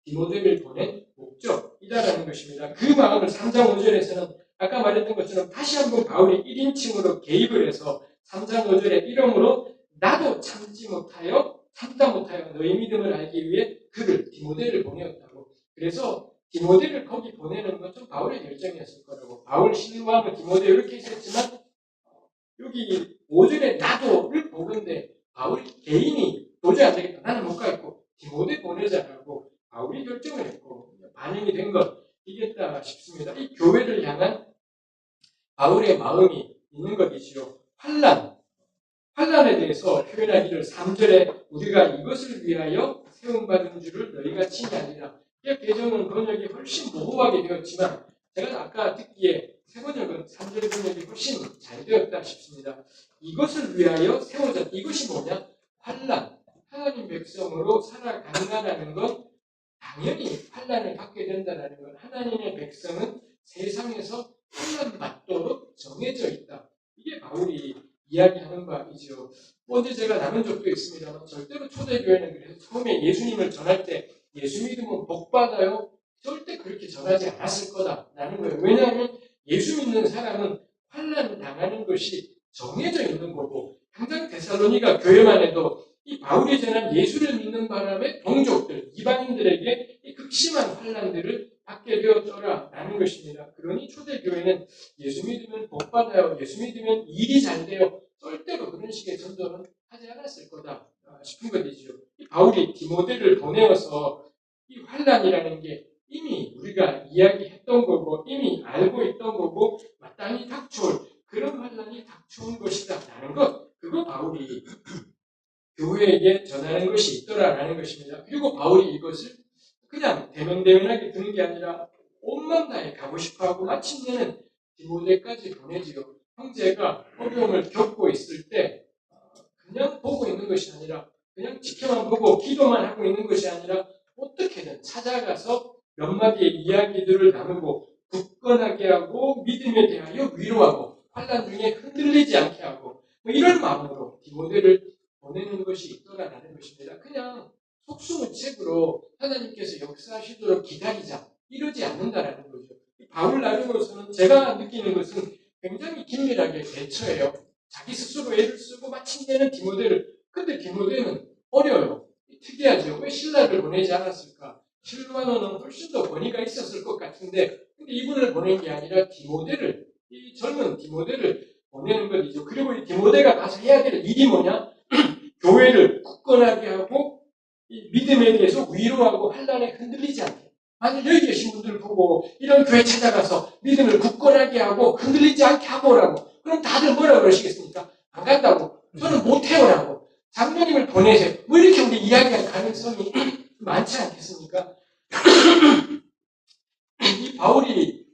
[SPEAKER 2] 디모데를 보낸 목적이다라는 것입니다. 그 마음을 3장 5절에서는 아까 말했던 것처럼 다시 한번 바울이 1인칭으로 개입을 해서 3장 5절에 이러므로 나도 참다 못하여 너희 믿음을 알기 위해 그를 디모데를 보내었다고. 그래서 디모데를 거기 보내는 건 좀 바울의 결정이었을 거라고. 바울 실로하고 디모데 이렇게 있었지만 여기 5절에 나도를 보건대 바울이 개인이 도저히 안 되겠다. 나는 못 가겠고 디모데 보내자라고 바울이 결정을 했고 반영이 된 것이겠다 싶습니다. 이 교회를 향한 바울의 마음이 있는 것이지요. 환난에 대해서 표현하기를 3절에 우리가 이것을 위하여 세움받은 줄을 너희가 친히 아니라. 이 개정은 번역이 훨씬 모호하게 되었지만 제가 아까 듣기에 새 번역은 3절 번역이 훨씬 잘 되었다 싶습니다. 이것을 위하여 세워졌다. 이것이 뭐냐? 환난. 하나님 백성으로 살아간다는 건 당연히 환난 환난을 받게 된다는 것. 하나님의 백성은 세상에서 환난 받도록 정해져 있다. 이게 바울이 이야기하는 바이죠. 어제 제가 나눈 적도 있습니다만 절대로 초대교회는 그래서 처음에 예수님을 전할 때 예수 믿으면 복 받아요. 절대 그렇게 전하지 않았을 거다라는 거예요. 왜냐하면 예수 믿는 사람은 환난 당하는 것이 정해져 있는 거고, 당장 데살로니가 교회만 해도 이 바울이 전한 예수를 믿는 바람에 동족들, 이방인들에게 이 극심한 환난들을 받게 되었더라라는 것입니다. 그러니 초대교회는 예수 믿으면 복 받아요. 예수 믿으면 일이 잘 돼요. 절대로 그런 식의 전도는 하지 않았을 거다 싶은 것이죠. 이 바울이 디모데를 보내어서 이 환난이라는 게 이미 우리가 이야기했던 거고 이미 알고 있던 거고 마땅히 닥쳐올 그런 환난이 닥쳐온 것이다 라는 것, 그거 바울이 교회에게 전하는 것이 있더라라는 것입니다. 그리고 바울이 이것을 그냥 대면대면하게 드는 게 아니라 온 마음 다해 가고 싶어하고 마침내는 디모데까지 보내지요. 형제가 어려움을 겪고 있을 때 그냥 보고 있는 것이 아니라 그냥 지켜만 보고 기도만 하고 있는 것이 아니라 어떻게든 찾아가서 몇 마디의 이야기들을 나누고 굳건하게 하고 믿음에 대하여 위로하고 환난 중에 흔들리지 않게 하고 뭐 이런 마음으로 디모데를 보내는 것이 있더라라는 것입니다. 그냥 속수무책으로 하나님께서 역사하시도록 기다리자 이러지 않는다라는 거죠. 바울 나름으로서는 제가 느끼는 것은 굉장히 긴밀하게 대처해요. 자기 스스로 애를 쓰고 마침내는 디모데를, 근데 디모데는 어려요. 특이하죠. 왜 신라를 보내지 않았을까? 실로아노는 훨씬 더 권위가 있었을 것 같은데, 근데 이분을 보낸 게 아니라 디모데를, 이 젊은 디모데를 보내는 것이죠. 그리고 이 디모데가 가서 해야 될 일이 뭐냐? 교회를 굳건하게 하고 이 믿음에 대해서 위로하고 환난에 흔들리지 않게. 만약 여기 계신 분들 보고 이런 교회 찾아가서 믿음을 굳건하게 하고 흔들리지 않게 하고 오라고. 그럼 다들 뭐라 그러시겠습니까? 안 간다고. 저는 못해오라고. 장로님을 보내세요. 뭐 이렇게 우리 이야기할 가능성이 많지 않겠습니까? 이 바울이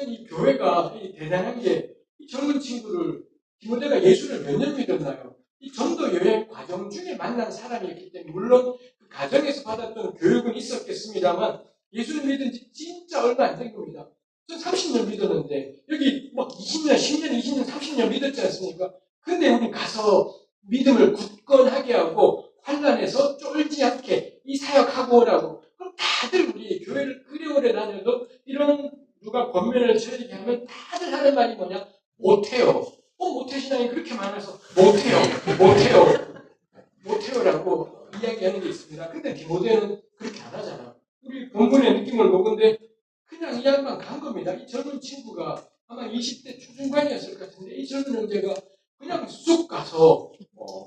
[SPEAKER 2] 이 교회가 대단한 게 이 젊은 친구를 디모데가 예수를 몇 년 믿었나요? 이 전도 여행 과정 중에 만난 사람이었기 때문에 물론 그 가정에서 받았던 교육은 있었겠습니다만 예수를 믿은 지 진짜 얼마 안 된 겁니다. 전 30년 믿었는데 여기 뭐 20년, 10년, 20년, 30년 믿었지 않습니까? 근데 우리 가서 믿음을 굳건하게 하고 환난에서 쫄지 않게 이 사역하고 오라고. 그럼 다들 우리 교회를 그리 오래 다녀도 이런 누가 권면을 처리게 하면 다들 하는 말이 뭐냐? 못해요. 모태신앙이 그렇게 많아서 못해요라고 이야기하는 게 있습니다. 근데 디모데는 그렇게 안 하잖아. 우리 본문의 느낌을 보건데 그냥 이 양반 간 겁니다. 이 젊은 친구가 아마 20대 초중반이었을 것 같은데 이 젊은 형제가 그냥 쑥 가서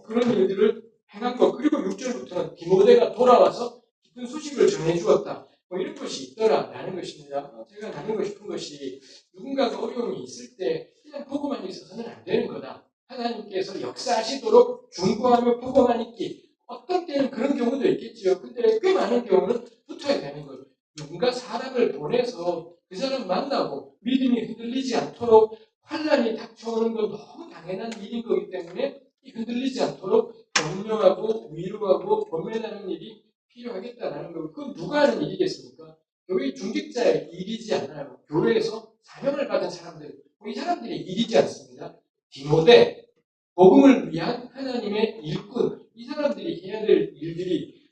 [SPEAKER 2] 그런 일들을 행한 것. 그리고 6절부터는 디모데가 돌아와서 기쁜 소식을 전해주었다. 뭐 이런 것이 있더라라는 것입니다. 제가 나누고 싶은 것이 누군가가 어려움이 있을 때 그냥 보고만 있어서는 안 되는 거다. 하나님께서 역사하시도록 중보하며 보고만 있기. 어떤 때는 그런 경우도 있겠지요. 근데 꽤 많은 경우는 붙어야 되는 거예요. 누군가 사람을 보내서 그 사람 만나고 믿음이 흔들리지 않도록 환난이 닥쳐오는 건 너무 당연한 일인 거기 때문에 흔들리지 않도록 격려하고 위로하고 권면하는 일이 필요하겠다라는 거고, 그건 누가 하는 일이겠습니까? 교회 중직자의 일이지 않아요. 교회에서 사명을 받은 사람들, 이 사람들의 일이지 않습니다. 디모데, 복음을 위한 하나님의 일꾼, 이 사람들이 해야 될 일들이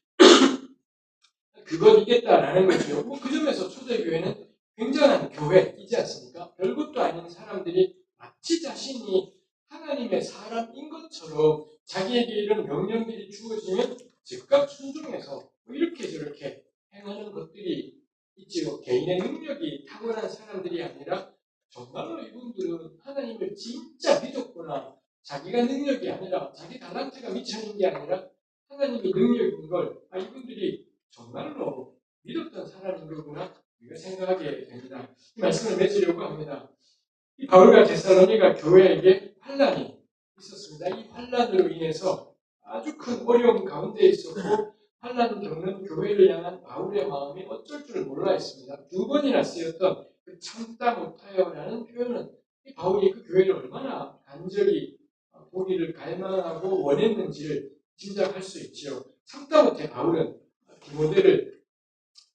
[SPEAKER 2] 그것이겠다라는 거죠. 그 점에서 초대교회는 굉장한 교회이지 않습니까? 별것도 아닌 사람들이 마치 자신이 하나님의 사람인 것처럼 자기에게 이런 명령들이 주어지면 즉각 순종해서 이렇게 저렇게 행하는 것들이 있지요. 개인의 능력이 탁월한 사람들이 아니라 정말로 이분들은 하나님을 진짜 믿었구나. 자기가 능력이 아니라 자기 달란트가 미쳐있는 게 아니라 하나님이 능력인 걸 이분들이 정말로 믿었던 사람인 거구나 우리가 생각하게 됩니다. 이 말씀을 맺으려고 합니다. 이 바울과 데살로니가 교회에게 환난이 있었습니다. 이 환난으로 인해서 아주 큰 어려움 가운데 있었고 환난을 겪는 교회를 향한 바울의 마음이 어쩔 줄 몰라 했습니다. 2번이나 쓰였던 그 참다 못하여라는 표현은 이 바울이 그 교회를 얼마나 간절히 보기를 갈망하고 원했는지를 짐작할 수 있죠. 참다 못해 바울은 디모데를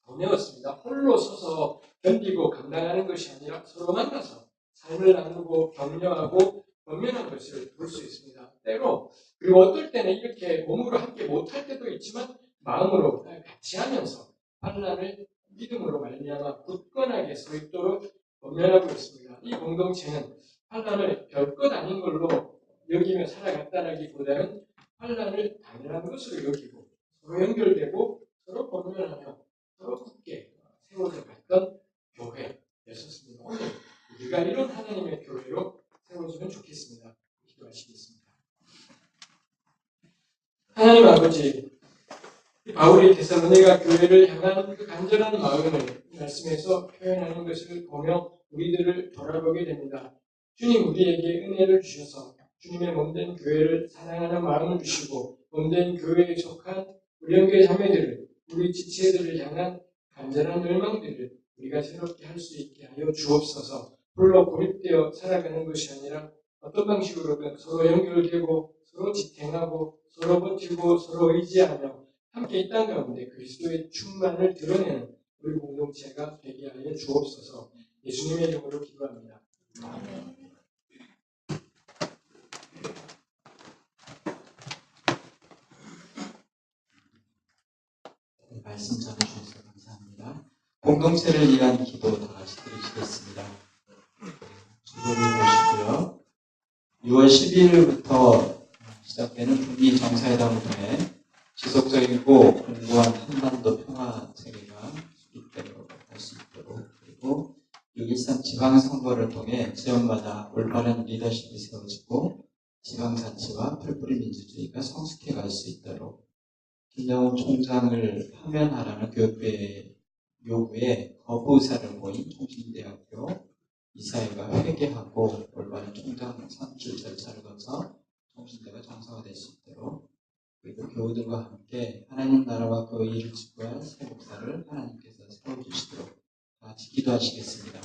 [SPEAKER 2] 더 배웠습니다. 홀로 서서 견디고 감당하는 것이 아니라 서로 만나서 삶을 나누고 격려하고 권면한 것을 볼 수 있습니다. 때로 그리고 어떨 때는 이렇게 몸으로 함께 못할 때도 있지만 마음으로 같이 하면서 환난을 믿음으로 말미암아 굳건하게 서 있도록 권면하고 있습니다. 이 공동체는 환난을 별것 아닌 걸로 여기며 살아갔다라기보다는 환난을 당연한 것으로 여기고 서로 연결되고 서로 권면하며 서로 굳게 세워져 갔던 교회였었습니다. 오늘 우리가 이런 하나님의 교회로 세워지면 좋겠습니다. 기도하시겠습니다. 하나님 아버지, 바울이 데살로니가 교회를 향한 그 간절한 마음을 말씀에서 표현하는 것을 보며 우리들을 돌아보게 됩니다. 주님, 우리에게 은혜를 주셔서 주님의 몸된 교회를 사랑하는 마음을 주시고 몸된 교회에 속한 우리 형제 자매들을, 우리 지체들을 향한 간절한 열망들을 우리가 새롭게 할 수 있게 하여 주옵소서. 홀로 고립되어 살아가는 것이 아니라 어떤 방식으로든 서로 연결되고 서로 지탱하고 서로 버티고 서로 의지하며 함께 이 땅 가운데 그리스도의 충만을 드러내는 우리 공동체가 되게 하여 주옵소서. 예수님의 이름으로 기도합니다. 아멘.
[SPEAKER 1] 말씀 전해주셔서 감사합니다. 공동체를 위한 기도 다 같이 드리시겠습니다. 기도를 보시고요. 6월 12일부터 시작되는 북미 정상회담을 통해 지속적이고 공고한 한반도 평화 체계가 수립되도록 할 수 있도록, 그리고 6.13 지방선거를 통해 지역마다 올바른 리더십이 세워지고 지방자치와 풀뿌리 민주주의가 성숙해 갈 수 있도록 김정은 총장을 파면하라는 교육부의 요구에 거부 의사를 보인 통신대학교 이사회가 회개하고 올바른 총장 선출 절차를 거쳐 통신대가 정상화될 수 있도록, 그리고 교우들과 함께 하나님 나라와 그 의를 지켜야 새 목사를 하나님께서 세워주시도록 다 같이 기도하시겠습니다.